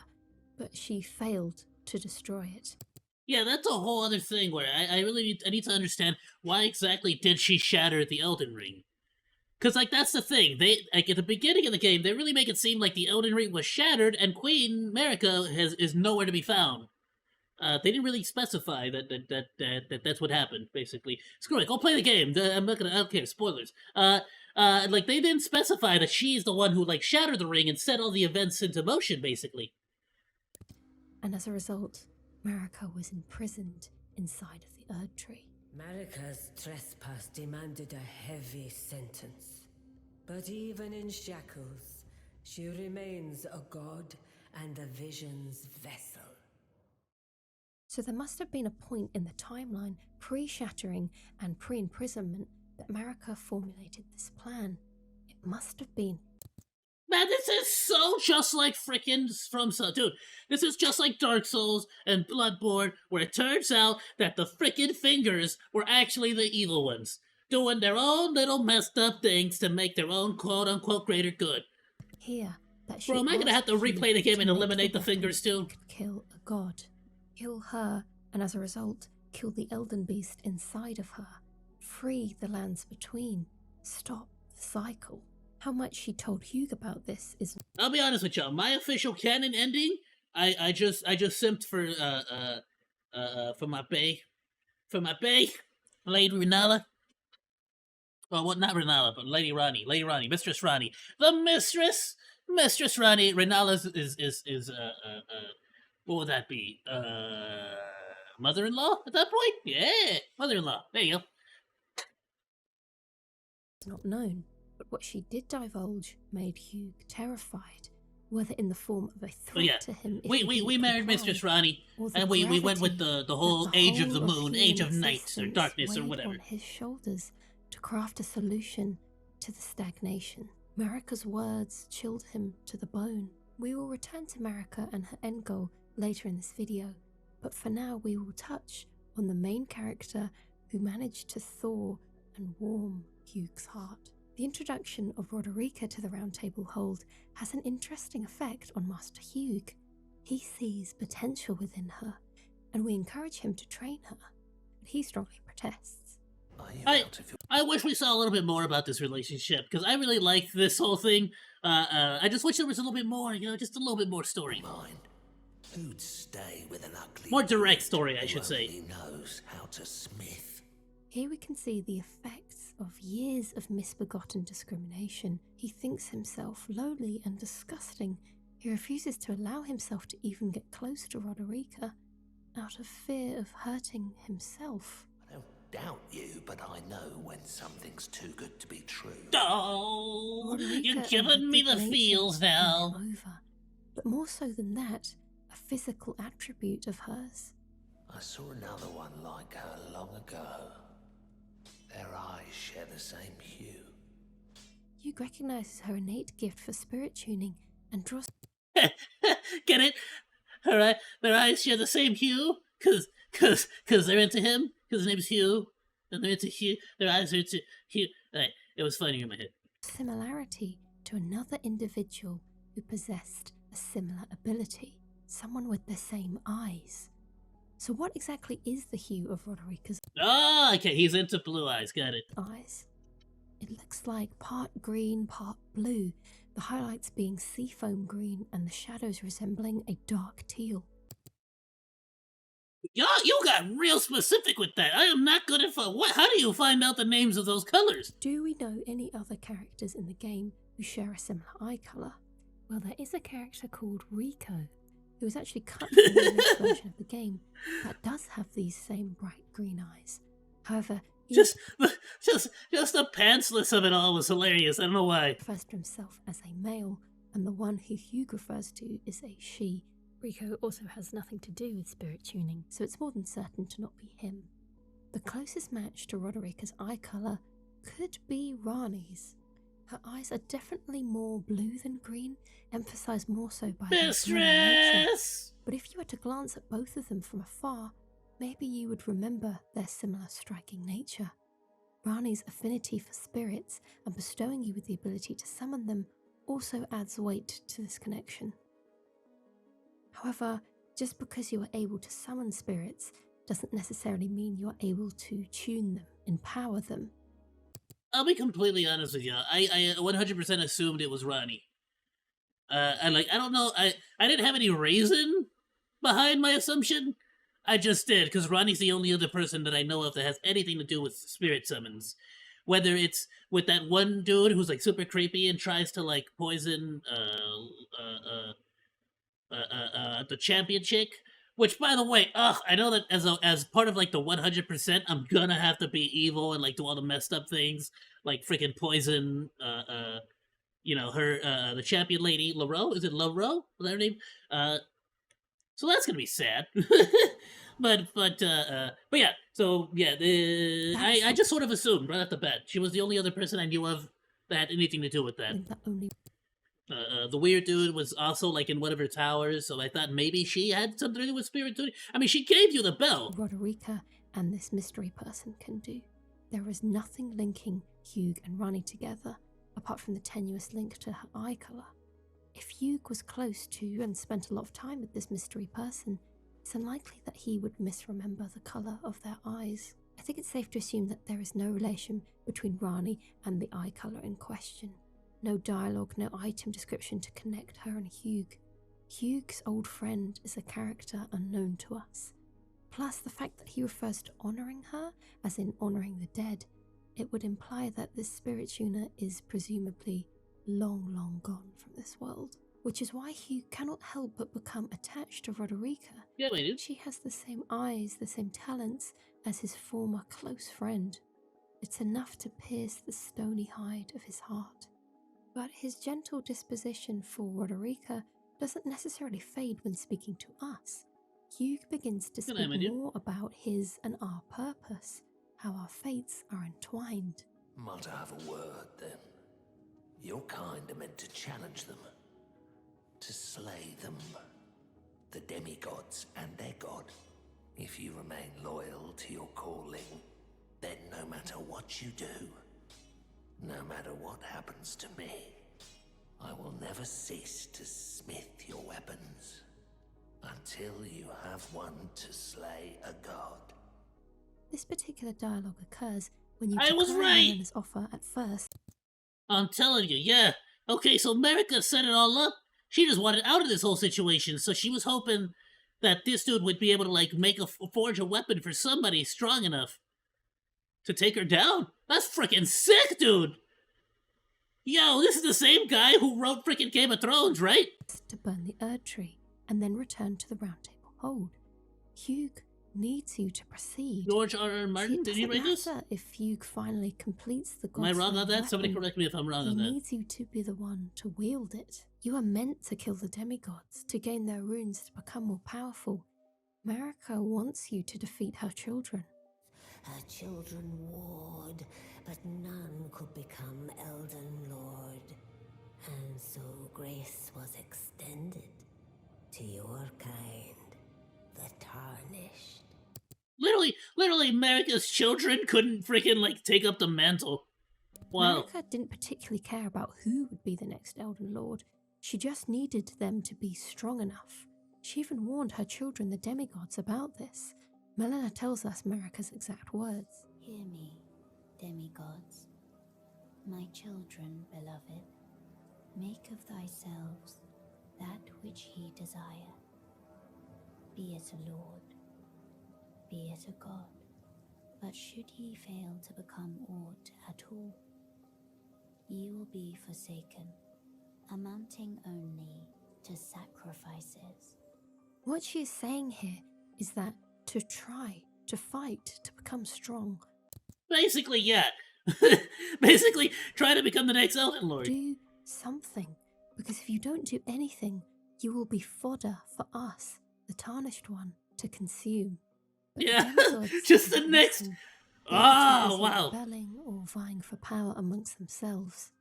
Speaker 2: but she failed to destroy it.
Speaker 1: Yeah, that's a whole other thing where I really need to understand why exactly did she shatter the Elden Ring? Because, like, that's the thing. They, like, at the beginning of the game, they really make it seem like the Elden Ring was shattered and Queen Marika is nowhere to be found. They didn't really specify that's what happened, basically. Screw it, go play the game. I'm not gonna, I don't care, spoilers. Like, they didn't specify that she's the one who, like, shattered the ring and set all the events into motion, basically.
Speaker 2: And as a result, Marika was imprisoned inside of the Erd Tree.
Speaker 4: Marika's trespass demanded a heavy sentence. But even in shackles, she remains a god and the vision's vessel.
Speaker 2: So there must have been a point in the timeline, pre-shattering and pre-imprisonment, that Marika formulated this plan. It must have been.
Speaker 1: Man, this is so just like frickin' dude, this is just like Dark Souls and Bloodborne, where it turns out that the frickin' fingers were actually the evil ones, doing their own little messed up things to make their own quote-unquote greater good.
Speaker 2: Here, that she
Speaker 1: Bro, am I gonna have to
Speaker 2: asked
Speaker 1: replay the
Speaker 2: Hugh
Speaker 1: game
Speaker 2: to
Speaker 1: and
Speaker 2: make
Speaker 1: eliminate the
Speaker 2: weapon
Speaker 1: fingers too?
Speaker 2: that could kill a god, kill her, and as a result, kill the Elden Beast inside of her, free the lands between, stop the cycle. How much she told Hugh about this is.
Speaker 1: I'll be honest with y'all, my official canon ending, I just simped for my bae, Lady Renala. Well, what, not Renala, but Lady Rani, Mistress Rani, the Mistress Rani. Renala is what would that be? Mother-in-law at that point? Yeah, mother-in-law. There you go.
Speaker 2: not known, but what she did divulge made Hugh terrified, whether in the form of a threat to him. If
Speaker 1: We married Mistress Rani, and we went with the whole age of the moon, age of night, or darkness, or whatever.
Speaker 2: On his shoulders to craft a solution to the stagnation. Marika's words chilled him to the bone. We will return to Marika and her end goal later in this video, but for now we will touch on the main character who managed to thaw and warm Hugh's heart. The introduction of Roderica to the Round Table Hold has an interesting effect on Master Hugh. He sees potential within her, and we encourage him to train her, but he strongly protests.
Speaker 1: I wish we saw a little bit more about this relationship, because I really liked this whole thing. I just wish there was a little bit more, just a little bit more story.
Speaker 3: Mind. Who'd stay with an ugly
Speaker 1: more direct story, I should
Speaker 3: who
Speaker 1: say.
Speaker 3: only knows how to smith?
Speaker 2: Here we can see the effects of years of misbegotten discrimination. He thinks himself lowly and disgusting. He refuses to allow himself to even get close to Roderica, out of fear of hurting himself.
Speaker 3: I don't doubt you, but I know when something's too good to be true.
Speaker 1: Oh,
Speaker 2: Roderica
Speaker 1: you're
Speaker 2: and her
Speaker 1: giving me
Speaker 2: good
Speaker 1: the
Speaker 2: nature
Speaker 1: feels
Speaker 2: win him
Speaker 1: now.
Speaker 2: over. But more so than that, a physical attribute of hers.
Speaker 3: I saw another one like her long ago. Their eyes share the same hue.
Speaker 2: Hugh recognizes her innate gift for spirit tuning and draws.
Speaker 1: Get it? Alright, their eyes share the same hue? Cause they're into him? Cause his name's Hugh? And they're into Hugh? Their eyes are into Hugh? Right, it was funny in my head.
Speaker 2: Similarity to another individual who possessed a similar ability. Someone with the same eyes. So what exactly is the hue of Roderica's
Speaker 1: Oh, okay, he's into blue eyes, got it.
Speaker 2: eyes? It looks like part green, part blue, the highlights being seafoam green and the shadows resembling a dark teal.
Speaker 1: You got real specific with that. I am not good at what. How do you find out the names of those colors?
Speaker 2: Do we know any other characters in the game who share a similar eye colour? Well, there is a character called Rico, who was actually cut from the next version of the game, that does have these same bright green eyes. However, he
Speaker 1: Just the pantsless of it all was hilarious. I don't know why.
Speaker 2: refers to himself as a male, and the one who Hugh refers to is a she. Rico also has nothing to do with spirit tuning, so it's more than certain to not be him. The closest match to Roderica's eye colour could be Rani's. Her eyes are definitely more blue than green, emphasised more so by their glowing nature.
Speaker 1: Mistress!
Speaker 2: But if you were to glance at both of them from afar, maybe you would remember their similar striking nature. Rani's affinity for spirits and bestowing you with the ability to summon them also adds weight to this connection. However, just because you are able to summon spirits doesn't necessarily mean you're able to tune them, empower them.
Speaker 1: I'll be completely honest with you. I 100% assumed it was Ronnie. I don't know. I didn't have any reason behind my assumption. I just did, because Ronnie's the only other person that I know of that has anything to do with spirit summons. Whether it's with that one dude who's like super creepy and tries to like poison the champion chick. Which, by the way, I know that as part of like the 100%, I'm gonna have to be evil and like do all the messed up things, like freaking poison, her, the champion lady, Laurel. Is it Laurel? Is that her name? So that's gonna be sad. but yeah. So yeah, I just sort of assumed right off the bat she was the only other person I knew of that had anything to do with that. The weird dude was also like in one of her towers, so I thought maybe she had something to do with spirit tuning. I mean, she gave you the bell.
Speaker 2: Roderica and this mystery person can do. There is nothing linking Hugh and Rani together, apart from the tenuous link to her eye colour. If Hugh was close to and spent a lot of time with this mystery person, it's unlikely that he would misremember the colour of their eyes. I think it's safe to assume that there is no relation between Rani and the eye colour in question. No dialogue, no item description to connect her and Hugh. Hugh's old friend is a character unknown to us. Plus, the fact that he refers to honouring her, as in honouring the dead, it would imply that this spirit tuner is presumably long gone from this world. Which is why Hugh cannot help but become attached to Roderica.
Speaker 1: Yeah, wait, dude.
Speaker 2: She has the same eyes, the same talents as his former close friend. It's enough to pierce the stony hide of his heart. But his gentle disposition for Roderica doesn't necessarily fade when speaking to us. Hugh begins to speak more about his and our purpose, how our fates are entwined.
Speaker 3: Might I have a word, then? Your kind are meant to challenge them, to slay them, the demigods and their god. If you remain loyal to your calling, then no matter what you do, no matter what happens to me, I will never cease to smith your weapons until you have one to slay a god.
Speaker 2: This particular dialogue occurs when you
Speaker 1: I was
Speaker 2: decline
Speaker 1: right.
Speaker 2: Helena's offer at first.
Speaker 1: I'm telling you, yeah. Okay, so America set it all up. She just wanted out of this whole situation, so she was hoping that this dude would be able to like forge a weapon for somebody strong enough to take her down. That's freaking sick, dude. Yo, this is the same guy who wrote freaking Game of Thrones, right?
Speaker 2: To burn the Erd tree and then return to the Round Table Hold. Hugh needs you to proceed.
Speaker 1: George R.R. Martin, did you write this?
Speaker 2: It doesn't matter if Hugh finally completes the
Speaker 1: Am I wrong on that?
Speaker 2: weapon.
Speaker 1: Somebody correct me if I'm wrong on that.
Speaker 2: He needs you to be the one to wield it. You are meant to kill the demigods, to gain their runes to become more powerful. Marika wants you to defeat her children.
Speaker 4: Her children warred, but none could become Elden Lord. And so grace was extended to your kind, the Tarnished.
Speaker 1: Literally, America's children couldn't freaking like take up the mantle. Wow.
Speaker 2: Marika didn't particularly care about who would be the next Elden Lord. She just needed them to be strong enough. She even warned her children, the demigods, about this. Melina tells us Marika's exact words.
Speaker 5: Hear me, demigods. My children, beloved, make of thyselves that which ye desire. Be it a lord, be it a god. But should ye fail to become aught at all, ye will be forsaken, amounting only to sacrifices.
Speaker 2: What she is saying here is that to try, to fight, to become strong,
Speaker 1: Basically, yeah. Basically, try to become the next Elden Lord.
Speaker 2: do something. Because if you don't do anything, you will be fodder for us, the Tarnished One, to consume. But the
Speaker 1: Yeah,
Speaker 2: demigods
Speaker 1: just the
Speaker 2: don't
Speaker 1: next.
Speaker 2: listen. They are too
Speaker 1: Oh,
Speaker 2: busy
Speaker 1: wow.
Speaker 2: rebelling or vying for power amongst themselves.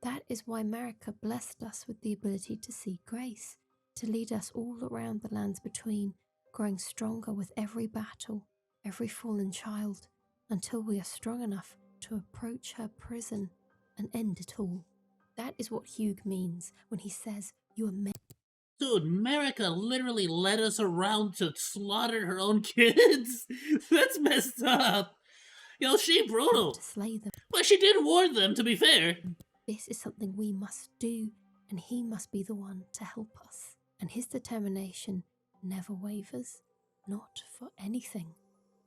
Speaker 2: That is why Marika blessed us with the ability to see grace, to lead us all around the lands between, growing stronger with every battle, every fallen child, until we are strong enough to approach her prison and end it all. That is what Hugh means when he says you are meant
Speaker 1: Dude, Marika literally led us around to slaughter her own kids. That's messed up. Yo, she brutal.
Speaker 2: to slay them.
Speaker 1: But she did warn them, to be fair.
Speaker 2: This is something we must do, and he must be the one to help us. And his determination never wavers, not for anything.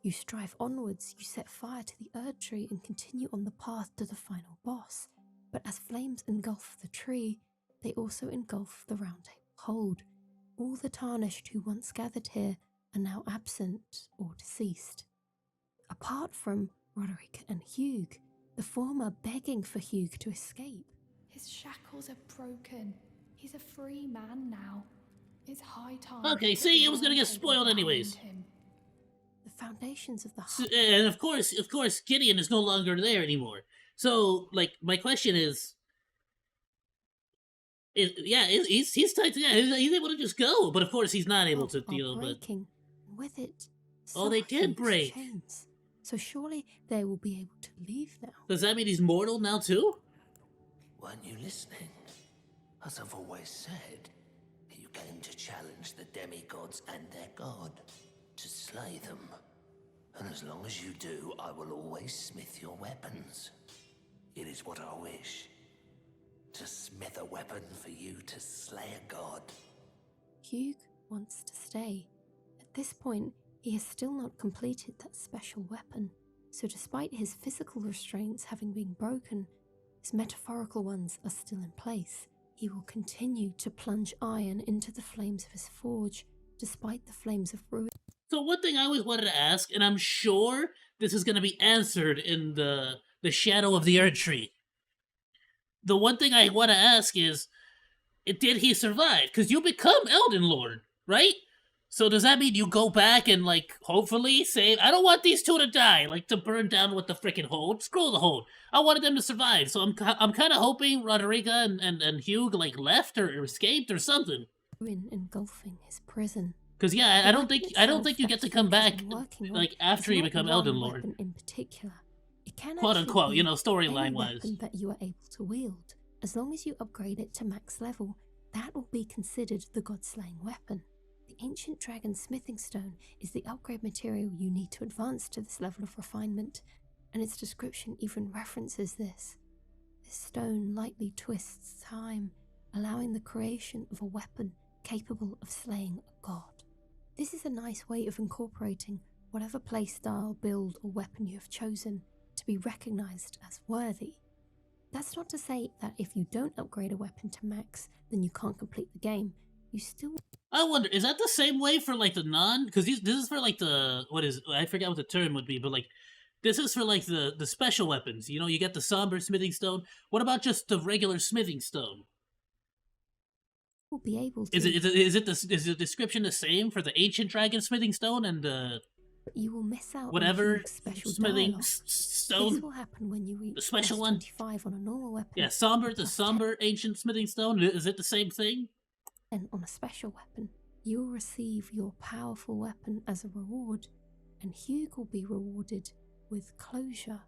Speaker 2: You strive onwards, you set fire to the Erd tree and continue on the path to the final boss. But as flames engulf the tree, they also engulf the Round Table Hold. All the Tarnished who once gathered here are now absent or deceased. Apart from Roderick and Hugh, the former begging for Hugh to escape.
Speaker 6: His shackles are broken. He's a free man now. It's high time.
Speaker 1: Okay,
Speaker 6: that
Speaker 1: see,
Speaker 6: the
Speaker 1: it was gonna
Speaker 6: Round
Speaker 1: get
Speaker 6: Table
Speaker 1: spoiled anyways.
Speaker 6: bound him.
Speaker 2: The foundations of the
Speaker 1: And of course, Gideon is no longer there anymore. So, like, my question is, he's tight. Yeah, he's able to just go, but of course he's not able to,
Speaker 2: are
Speaker 1: you know. But
Speaker 2: breaking, and with it,
Speaker 1: Oh, they
Speaker 2: so are
Speaker 1: did
Speaker 2: Hugh's
Speaker 1: break.
Speaker 2: chains. So surely they will be able to leave now.
Speaker 1: does that mean he's mortal now too?
Speaker 3: Weren't you listening? As I've always said, you came to challenge the demigods and their god, to slay them. And as long as you do, I will always smith your weapons. It is what I wish. To smith a weapon for you to slay a god.
Speaker 2: Hugh wants to stay. At this point, he has still not completed that special weapon. So despite his physical restraints having been broken, his metaphorical ones are still in place. He will continue to plunge iron into the flames of his forge, despite the flames of ruin.
Speaker 1: So one thing I always wanted to ask, and I'm sure this is going to be answered in the shadow of the Erd tree. The one thing I want to ask is, did he survive? Because you become Elden Lord, right? So does that mean you go back and, like, hopefully save? I don't want these two to die, like, to burn down with the freaking hold. Screw the hold. I wanted them to survive. So I'm kind of hoping Roderica and Hugh, like, left or escaped or something.
Speaker 2: Engulfing his prison.
Speaker 1: Because yeah, I don't think you get to come back like after you become Elden Lord,
Speaker 2: in particular. It can
Speaker 1: quote
Speaker 2: actually
Speaker 1: unquote.
Speaker 2: be
Speaker 1: You know,
Speaker 2: any
Speaker 1: storyline wise.
Speaker 2: weapon that you are able to wield. As long as you upgrade it to max level, that will be considered the god-slaying weapon. The ancient dragon smithing stone is the upgrade material you need to advance to this level of refinement, and its description even references this. This stone lightly twists time, allowing the creation of a weapon capable of slaying a god. This is a nice way of incorporating whatever playstyle, build, or weapon you have chosen to be recognized as worthy. That's not to say that if you don't upgrade a weapon to max, then you can't complete the game. You still...
Speaker 1: I wonder, is that the same way for like the non? Because this is for like the I forget what the term would be, but like this is for like the special weapons. You know, you get the somber smithing stone. What about just the regular smithing stone?
Speaker 2: will be able to...
Speaker 1: Is the description the same for the ancient dragon smithing stone and
Speaker 2: But you will miss out
Speaker 1: whatever
Speaker 2: on Hugh's special
Speaker 1: smithing
Speaker 2: dialogue.
Speaker 1: stone?
Speaker 2: This will happen when you reach
Speaker 1: The special
Speaker 2: plus
Speaker 1: one?
Speaker 2: 25 on a normal weapon.
Speaker 1: Yeah, the somber ancient smithing stone. Is it the same thing?
Speaker 2: And on a special weapon, you will receive your powerful weapon as a reward, and Hugh will be rewarded with closure,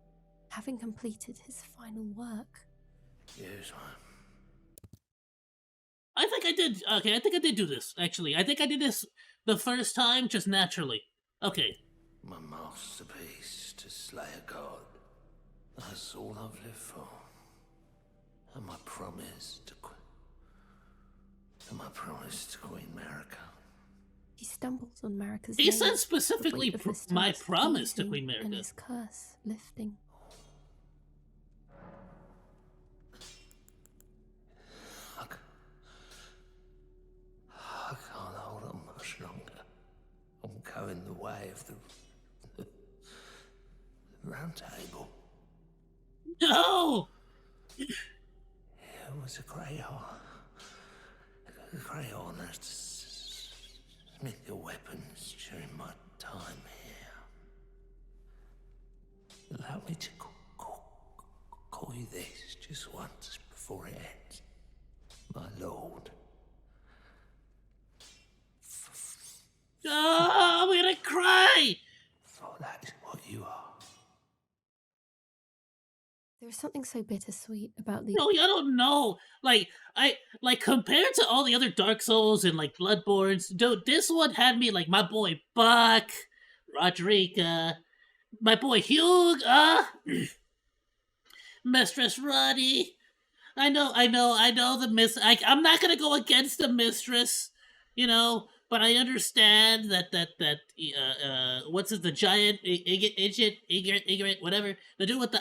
Speaker 2: having completed his final work.
Speaker 3: Yes,
Speaker 1: I think I did. Okay, I think I did do this. Actually, I think I did this the first time just naturally. Okay.
Speaker 3: my masterpiece to slay a god. That's all I've lived for. And my promise to Queen Marika.
Speaker 2: He stumbles on Marika's
Speaker 1: He
Speaker 2: name,
Speaker 1: said
Speaker 2: the
Speaker 1: specifically
Speaker 2: weight of this
Speaker 1: my
Speaker 2: task
Speaker 1: promise to
Speaker 2: easing
Speaker 1: Queen
Speaker 2: and
Speaker 1: Marika.
Speaker 2: his curse lifting.
Speaker 3: I can't hold on much longer. I'm going the way of the round table.
Speaker 1: No!
Speaker 3: It was a great honor to smith your weapons during my time here. Allow me to call you this just once before it ends. My lord.
Speaker 1: Oh, I'm gonna cry!
Speaker 3: For that is what you are.
Speaker 2: There is something so bittersweet about the
Speaker 1: No, I don't know. Like compared to all the other Dark Souls and like Bloodborns, dude, this one had me like my boy Buck, Rodrika, my boy Hugh, Mistress Roddy. I know I'm not gonna go against the mistress, you know, but I understand that what's it, the giant ignorant, whatever, the dude with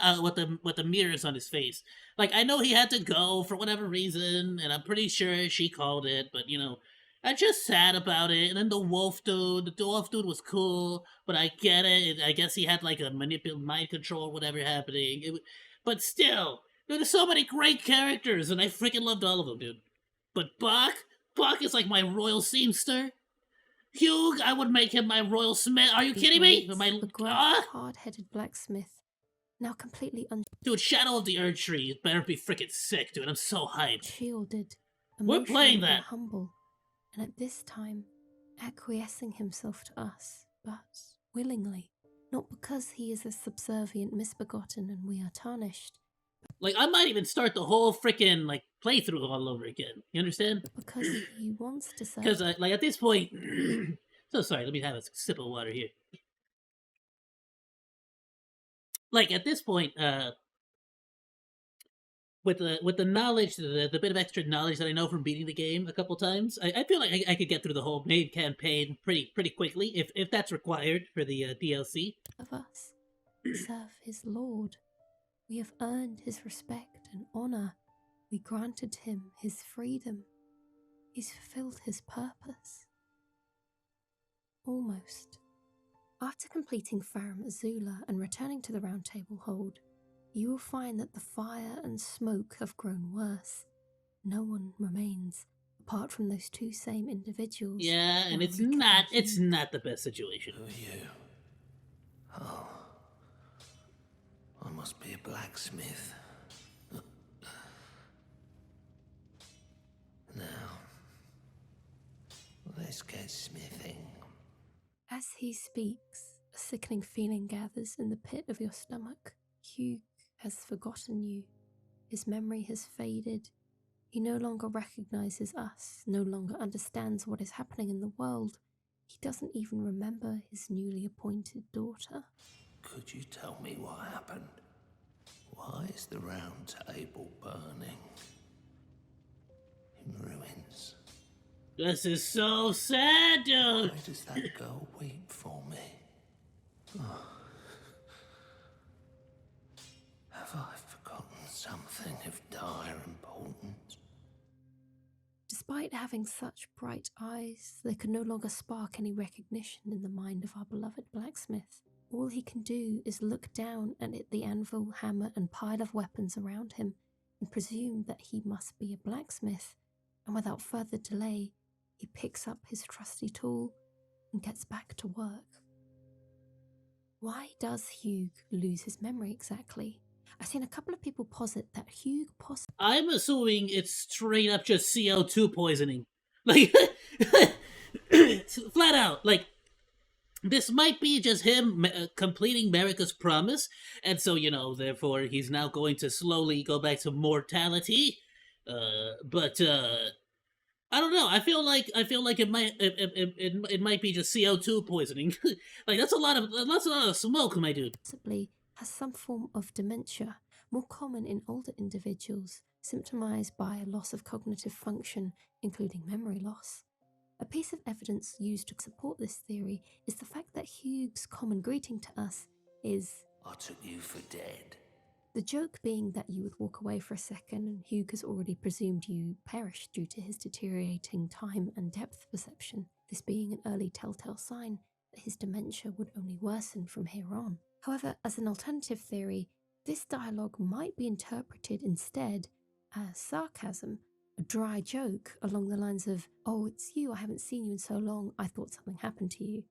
Speaker 1: the mirrors on his face. Like, I know he had to go for whatever reason, and I'm pretty sure she called it, but you know, I'm just sad about it. And then the wolf dude was cool, but I get it. I guess he had like a mind control, whatever happening. But still. Dude, there's so many great characters, and I freaking loved all of them, dude. But Buck is like my royal seamster. Hugh, I would make him my royal smith. Are you
Speaker 2: these
Speaker 1: kidding me?
Speaker 2: words,
Speaker 1: My
Speaker 2: the gruff, hard-headed blacksmith, now completely
Speaker 1: dude, Shadow of the Erd Tree better be freaking sick, dude. I'm so hyped.
Speaker 2: unshielded,
Speaker 1: We're playing
Speaker 2: emotional
Speaker 1: that.
Speaker 2: and humble, and at this time acquiescing himself to us, but willingly, not because he is a subservient misbegotten and we are tarnished,
Speaker 1: Like, I might even start the whole freaking like playthrough all over again. You understand?
Speaker 2: but because he wants to serve.
Speaker 1: Because like at this point, so sorry. Let me have a sip of water here. Like at this point, with the knowledge, the bit of extra knowledge that I know from beating the game a couple times, I feel like I could get through the whole main campaign pretty quickly if that's required for the DLC.
Speaker 2: Of us, serve his lord. We have earned his respect and honor. We granted him his freedom. He's fulfilled his purpose. Almost. After completing Farum Azula and returning to the Round Table Hold, you will find that the fire and smoke have grown worse. No one remains, apart from those two same individuals.
Speaker 1: Yeah, and it's not the best situation.
Speaker 3: Who are you? Oh. I must be a blacksmith. Now, let's get smithing.
Speaker 2: As he speaks, a sickening feeling gathers in the pit of your stomach. Hugh has forgotten you. His memory has faded. He no longer recognizes us, no longer understands what is happening in the world. He doesn't even remember his newly appointed daughter.
Speaker 3: Could you tell me what happened? Why is the round table burning? In ruins.
Speaker 1: This is so sad, dude.
Speaker 3: Why does that girl weep for me? Oh. Have I forgotten something of dire importance?
Speaker 2: Despite having such bright eyes, they could no longer spark any recognition in the mind of our beloved blacksmith. All he can do is look down at the anvil, hammer, and pile of weapons around him and presume that he must be a blacksmith, and without further delay, he picks up his trusty tool and gets back to work. Why does Hugh lose his memory exactly? I've seen a couple of people posit that Hugh possibly...
Speaker 1: I'm assuming it's straight up just CO2 poisoning. Like, flat out. Like, this might be just him completing Marika's promise, and so, you know, therefore he's now going to slowly go back to mortality. But I don't know. I feel like it might be just CO2 poisoning. Like, that's a lot of smoke, my dude.
Speaker 2: has some form of dementia, more common in older individuals, symptomized by a loss of cognitive function, including memory loss. A piece of evidence used to support this theory is the fact that Hugh's common greeting to us is,
Speaker 3: I took you for dead.
Speaker 2: the joke being that you would walk away for a second and Hugh has already presumed you perished due to his deteriorating time and depth perception, this being an early telltale sign that his dementia would only worsen from here on. However, as an alternative theory, this dialogue might be interpreted instead as sarcasm, a dry joke along the lines of, "Oh, it's you, I haven't seen you in so long, I thought something happened to you."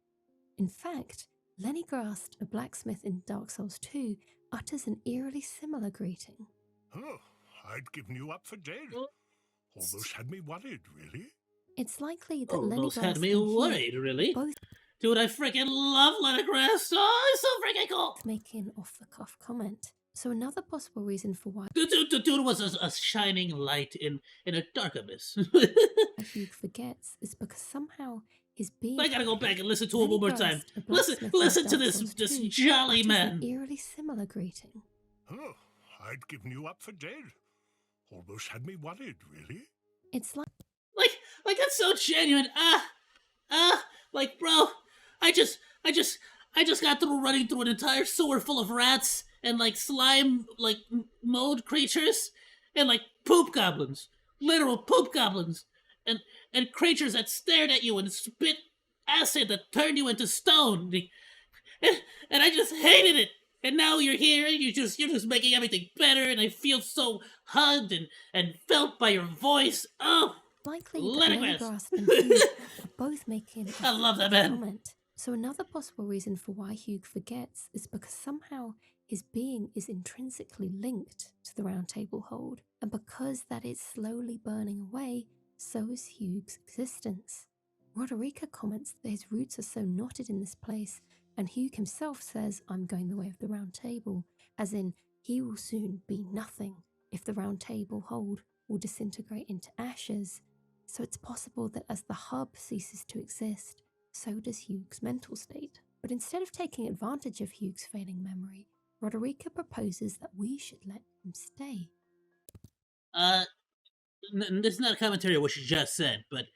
Speaker 2: In fact, Lenny Grast, a blacksmith in Dark Souls 2, utters an eerily similar greeting.
Speaker 7: Oh, I'd given you up for dead. Almost had me worried, really.
Speaker 2: It's likely that Lenny
Speaker 1: Almost had
Speaker 2: Grast
Speaker 1: me
Speaker 2: and Hugh
Speaker 1: worried, really?
Speaker 2: both
Speaker 1: Dude, I freaking love Lenny Grast. Oh, it's so freaking cool.
Speaker 2: make an off-the-cuff comment. So another possible reason for why
Speaker 1: Dude was a shining light in a dark abyss.
Speaker 2: Hugh forgets is because somehow his being...
Speaker 1: I gotta go back and listen to it
Speaker 2: Lenny
Speaker 1: one more
Speaker 2: Grast,
Speaker 1: time.
Speaker 2: a blacksmith
Speaker 1: Listen
Speaker 2: in
Speaker 1: to
Speaker 2: Dark
Speaker 1: this
Speaker 2: Souls
Speaker 1: this
Speaker 2: 2,
Speaker 1: jolly
Speaker 2: utters
Speaker 1: man.
Speaker 2: an eerily similar greeting.
Speaker 7: Oh, I'd given you up for dead. Almost had me worried, really.
Speaker 2: It's like
Speaker 1: Like that's so genuine. Like bro, I just got through running through an entire sewer full of rats and like slime like mold creatures and like poop goblins, literal poop goblins, and creatures that stared at you and spit acid that turned you into stone. And I just hated it. And now you're here, and you're just making everything better, and I feel so hugged and felt by your voice. Oh,
Speaker 2: likely that
Speaker 1: Lenny
Speaker 2: Lenny
Speaker 1: Grast.
Speaker 2: Grast and Hugh are both making a
Speaker 1: I love that
Speaker 2: off-the-cuff
Speaker 1: man.
Speaker 2: comment. So another possible reason for why Hugh forgets is because somehow his being is intrinsically linked to the Round Table Hold, and because that is slowly burning away, so is Hugh's existence. Roderica comments that his roots are so knotted in this place, and Hugh himself says, "I'm going the way of the Round Table," as in, he will soon be nothing if the Round Table Hold will disintegrate into ashes. So it's possible that as the hub ceases to exist, so does Hugh's mental state. But instead of taking advantage of Hugh's failing memory, Roderica proposes that we should let him stay.
Speaker 1: This is not a commentary on what you just said, but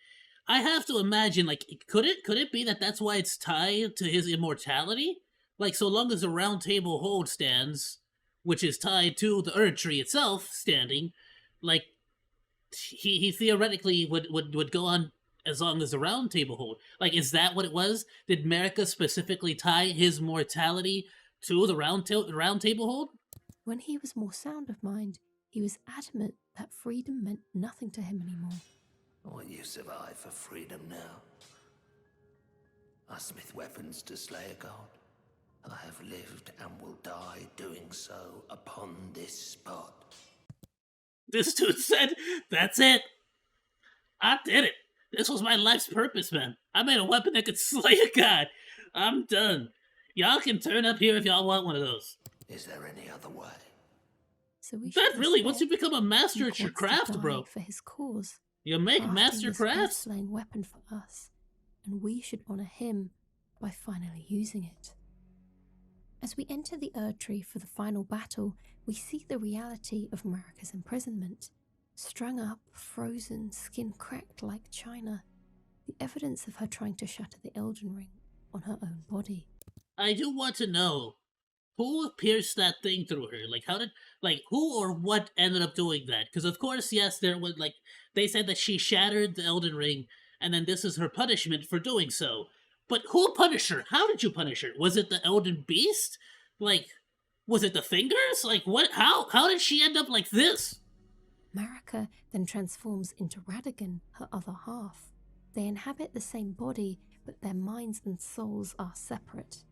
Speaker 1: I have to imagine, like, could it be that that's why it's tied to his immortality? Like, so long as the Round Table Hold stands, which is tied to the Erd Tree itself standing, like, he theoretically would go on as long as the Round Table Hold. Like, is that what it was? Did Marika specifically tie his mortality to the Round Table Hold?
Speaker 2: When he was more sound of mind, he was adamant that freedom meant nothing to him anymore.
Speaker 3: Won't you survive for freedom now? I smith weapons to slay a god. I have lived and will die doing so upon this spot.
Speaker 1: This dude said, "That's it. I did it. This was my life's purpose, man. I made a weapon that could slay a god. I'm done. Y'all can turn up here if y'all want one of those."
Speaker 3: Is there any other way?
Speaker 2: So we
Speaker 1: That
Speaker 2: should
Speaker 1: really, once you
Speaker 2: respect
Speaker 1: become a master
Speaker 2: Hugh
Speaker 1: at your
Speaker 2: wants to
Speaker 1: craft,
Speaker 2: die
Speaker 1: bro,
Speaker 2: for his cause,
Speaker 1: you make
Speaker 2: crafting
Speaker 1: master
Speaker 2: this
Speaker 1: crafts.
Speaker 2: earth-slaying weapon for us, and we should honor him by finally using it. As we enter the Erd Tree for the final battle, we see the reality of Marika's imprisonment. Strung up, frozen, skin cracked like china, the evidence of her trying to shatter the Elden Ring on her own body.
Speaker 1: I do want to know who pierced that thing through her. Like, how did, like, who or what ended up doing that? Because of course, yes, there was like they said that she shattered the Elden Ring, and then this is her punishment for doing so. But who punished her? How did you punish her? Was it the Elden Beast? Like, was it the fingers? Like, what? How did she end up like this?
Speaker 2: Marika then transforms into Radagon, her other half. They inhabit the same body, but their minds and souls are separate.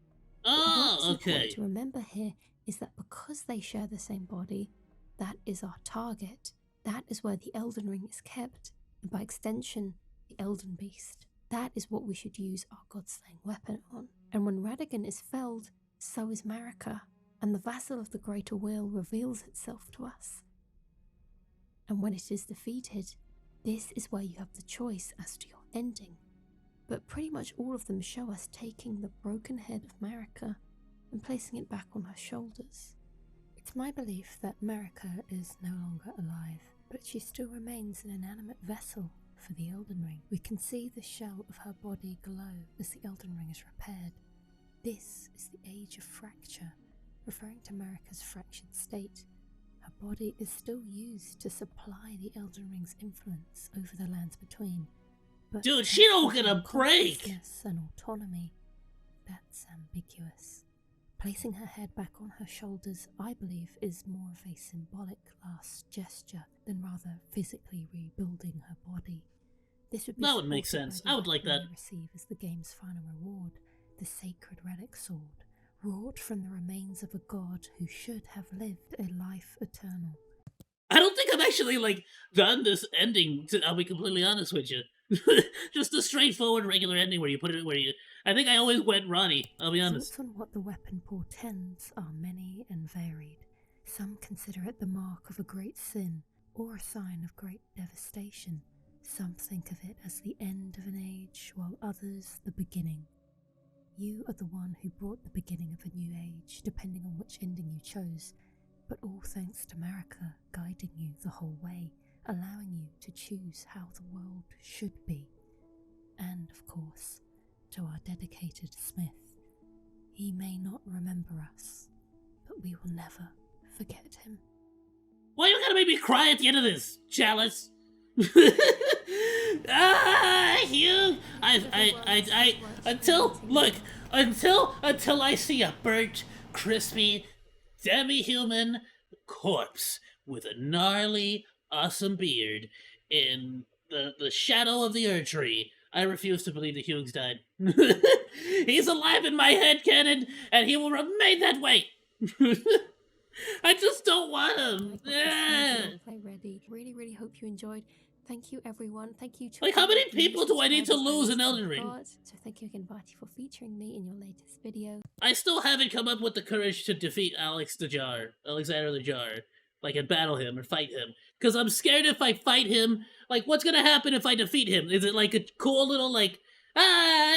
Speaker 1: Oh,
Speaker 2: What's
Speaker 1: okay.
Speaker 2: important to remember here is that because they share the same body, that is our target. That is where the Elden Ring is kept, and by extension, the Elden Beast. That is what we should use our God-slaying weapon on. And when Radagon is felled, so is Marika, and the vassal of the Greater Will reveals itself to us. And when it is defeated, this is where you have the choice as to your ending. But pretty much all of them show us taking the broken head of Marika and placing it back on her shoulders. It's my belief that Marika is no longer alive, but she still remains an inanimate vessel for the Elden Ring. We can see the shell of her body glow as the Elden Ring is repaired. This is the age of fracture, referring to Marika's fractured state. Her body is still used to supply the Elden Ring's influence over the lands between. But
Speaker 1: Dude, she don't get a break!
Speaker 2: consciousness and autonomy, that's ambiguous. Placing her head back on her shoulders, I believe, is more of a symbolic last gesture than rather physically rebuilding her body. This would be
Speaker 1: that would make
Speaker 2: supported by
Speaker 1: sense.
Speaker 2: the
Speaker 1: I would like
Speaker 2: weapon
Speaker 1: that.
Speaker 2: we receive as the game's final reward, the sacred relic sword, wrought from the remains of a god who should have lived a life eternal.
Speaker 1: I don't think I've actually, like, done this ending, I'll be completely honest with you. Just a straightforward regular ending where you put it where you... I think I always went Ronnie, I'll be honest.
Speaker 2: Thoughts on what the weapon portends are many and varied. Some consider it the mark of a great sin, or a sign of great devastation. Some think of it as the end of an age, while others the beginning. You are the one who brought the beginning of a new age, depending on which ending you chose, but all thanks to Marika guiding you the whole way, allowing you to choose how the world should be. And, of course, to our dedicated Smith. He may not remember us, but we will never forget him.
Speaker 1: Why you gotta make me cry at the end of this, Chalice? Hugh! Until I see a burnt, crispy, demi-human corpse with a gnarly, awesome beard in the shadow of the H.E.R tree, I refuse to believe that Hughes died. He's alive in my headcanon, and he will remain that way! I just don't want him.
Speaker 2: Play ready. Really hope you enjoyed. Thank you, everyone. Thank you to
Speaker 1: Like, how many
Speaker 2: all the
Speaker 1: people do I need to
Speaker 2: subscribers
Speaker 1: lose
Speaker 2: I
Speaker 1: in Elden Ring?
Speaker 2: got. So thank you again, Vati, for featuring me in your latest video.
Speaker 1: I still haven't come up with the courage to defeat Alexander the Jar. Like, and battle him or fight him. Because I'm scared if I fight him, like, what's gonna happen if I defeat him? Is it like a cool little, like,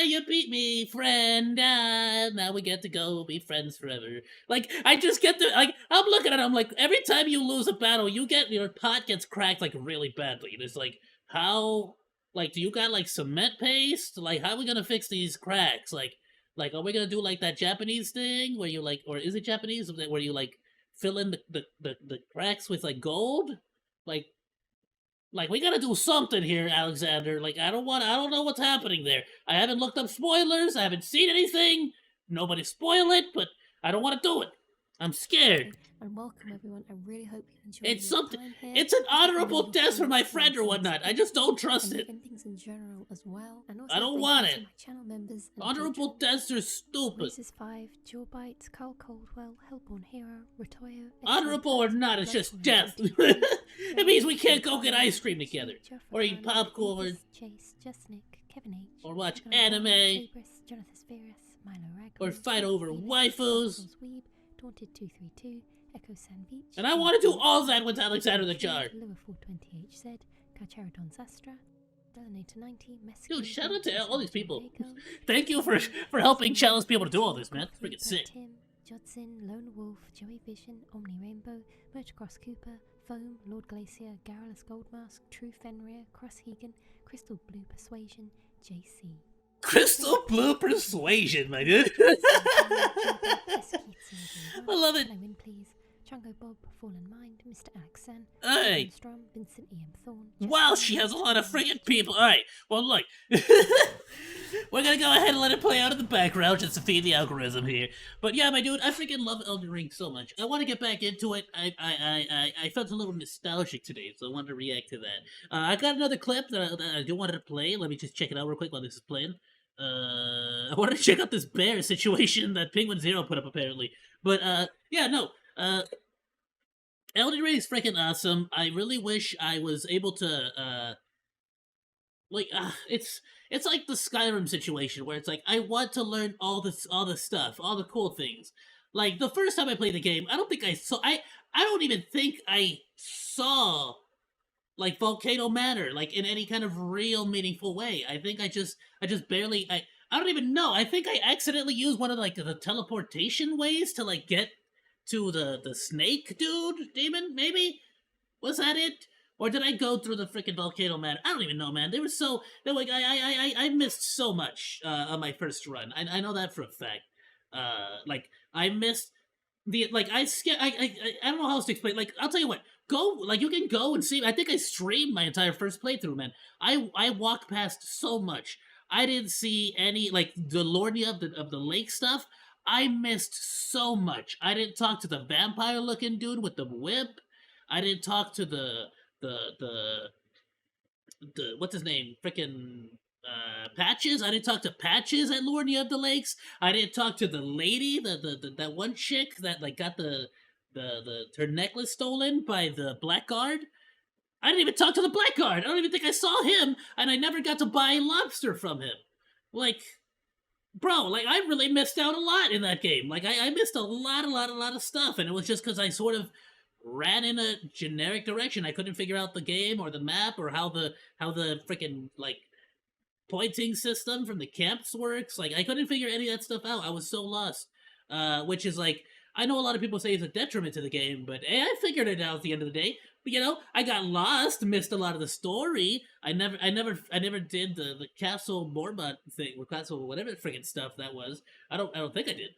Speaker 1: you beat me, friend, now we get to go be friends forever. Like, I just get the, like, I'm looking at him, like, every time you lose a battle, your pot gets cracked, like, really badly. And it's like, how, like, do you got, like, cement paste? Like, how are we gonna fix these cracks? Like, are we gonna do, like, that Japanese thing where you, like, or is it Japanese? Where you, like, fill in the cracks with, like, gold? Like, we gotta do something here, Alexander. Like, I don't know what's happening there. I haven't looked up spoilers, I haven't seen anything. Nobody spoil it, but I don't want to do it. I'm scared.
Speaker 2: And welcome, everyone. I really hope you enjoyed
Speaker 1: It's
Speaker 2: your
Speaker 1: something.
Speaker 2: time here.
Speaker 1: It's an
Speaker 2: I hope you
Speaker 1: honorable
Speaker 2: enjoyed
Speaker 1: death for
Speaker 2: your
Speaker 1: my
Speaker 2: time
Speaker 1: friend or
Speaker 2: since
Speaker 1: whatnot. I
Speaker 2: then,
Speaker 1: just don't trust
Speaker 2: and the
Speaker 1: it.
Speaker 2: endings in general as well. And also
Speaker 1: I don't
Speaker 2: thank
Speaker 1: want
Speaker 2: you
Speaker 1: it.
Speaker 2: to my channel members and
Speaker 1: Honorable
Speaker 2: patrons.
Speaker 1: deaths are stupid.
Speaker 2: Reese's 5, Jawbite, Carl Coldwell, Hellborn Hero, Retoyo.
Speaker 1: Honorable or not, it's just death. It means we can't go get ice cream together, or eat popcorn,
Speaker 2: Chase, Justnick, Kevin H,
Speaker 1: or watch
Speaker 2: Jonathan
Speaker 1: anime,
Speaker 2: Tabris, Jonathan Spheris, Milo Ragman,
Speaker 1: or fight over
Speaker 2: Felix,
Speaker 1: waifus.
Speaker 2: Darkles Weeb, Daunted 232, Echo San Beach.
Speaker 1: And I want to do all that with Alexander the Jar.
Speaker 2: Lua420HZ, Kacharodon Zastra, Delanator 90, Mesquite.
Speaker 1: Dude, shout out to all these people.
Speaker 2: Jacob,
Speaker 1: Thank you for helping Chalice be able to do all this, man. It's freaking sick.
Speaker 2: Tim, Judson, Lone Wolf, Joey Vision, Omni Rainbow, Murchcross Cooper, Foam, Lord Glacier, Garrulus Goldmask, True Fenrir, Cross Hegan, Crystal Blue Persuasion, JC.
Speaker 1: Crystal Blue Persuasion, my dude. I love it.
Speaker 2: Hello, in please. Chungo Bob, Fallen Mind, Mr. Alexan,
Speaker 1: Hey.
Speaker 2: Strom, Vincent E.M. Thorne.
Speaker 1: Wow, she has a lot of friggin' people. Alright, well, look. We're gonna go ahead and let it play out in the background just to feed the algorithm here. But yeah, my dude, I freaking love Elden Ring so much. I want to get back into it. I felt a little nostalgic today, so I wanted to react to that. I got another clip that I do wanted to play. Let me just check it out real quick while this is playing. I wanted to check out this bear situation that Penguin Zero put up, apparently. But, yeah, no. Elden Ring is freaking awesome. I really wish I was able to, it's like the Skyrim situation where it's like, I want to learn all the stuff, all the cool things. Like, the first time I played the game, I don't even think I saw, like, Volcano Manor, like, in any kind of real meaningful way. I think I just barely, I don't even know. I think I accidentally used one of, like, the teleportation ways to, like, get to the snake dude demon, maybe? Was that it? Or did I go through the freaking volcano, man? I don't even know, man. I missed so much on my first run. I know that for a fact. Like I missed I don't know how else to explain. Like I'll tell you what, go like you can go and see. I think I streamed my entire first playthrough, man. I walked past so much. I didn't see any like the Lornia of the lake stuff. I missed so much. I didn't talk to the vampire looking dude with the whip. I didn't talk to the what's his name? Freaking Patches. I didn't talk to Patches at Lornia of the Lakes. I didn't talk to the lady, that one chick that like got the her necklace stolen by the blackguard. I didn't even talk to the blackguard. I don't even think I saw him, and I never got to buy lobster from him. Like, bro, like I really missed out a lot in that game. Like I missed a lot of stuff, and it was just because I sort of ran in a generic direction. I couldn't figure out the game or the map or how the freaking like pointing system from the camps works. Like I couldn't figure any of that stuff out. I was so lost. Which is like, I know a lot of people say it's a detriment to the game, but hey, I figured it out at the end of the day. But you know, I got lost, missed a lot of the story. I never did the Castle Morbot thing, or Castle whatever freaking stuff that was. I don't think I did.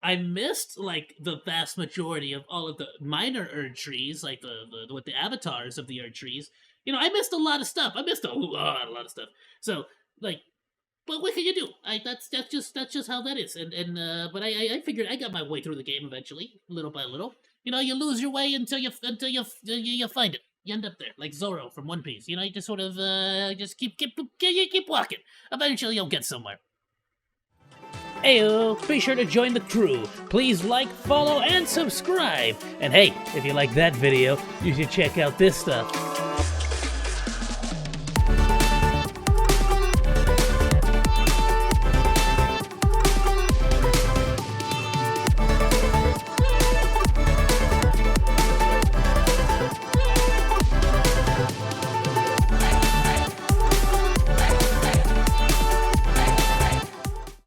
Speaker 1: I missed like the vast majority of all of the minor Erd trees, like the with the avatars of the Erd trees. You know, I missed a lot of stuff. I missed a lot of stuff. So like, but what can you do? That's just how that is. But I figured I got my way through the game eventually, little by little. You know, you lose your way until you find it. You end up there, like Zoro from One Piece. You know, you just sort of just keep walking. Eventually, you'll get somewhere. Ayoo, be sure to join the crew. Please like, follow, and subscribe. And hey, if you like that video, you should check out this stuff.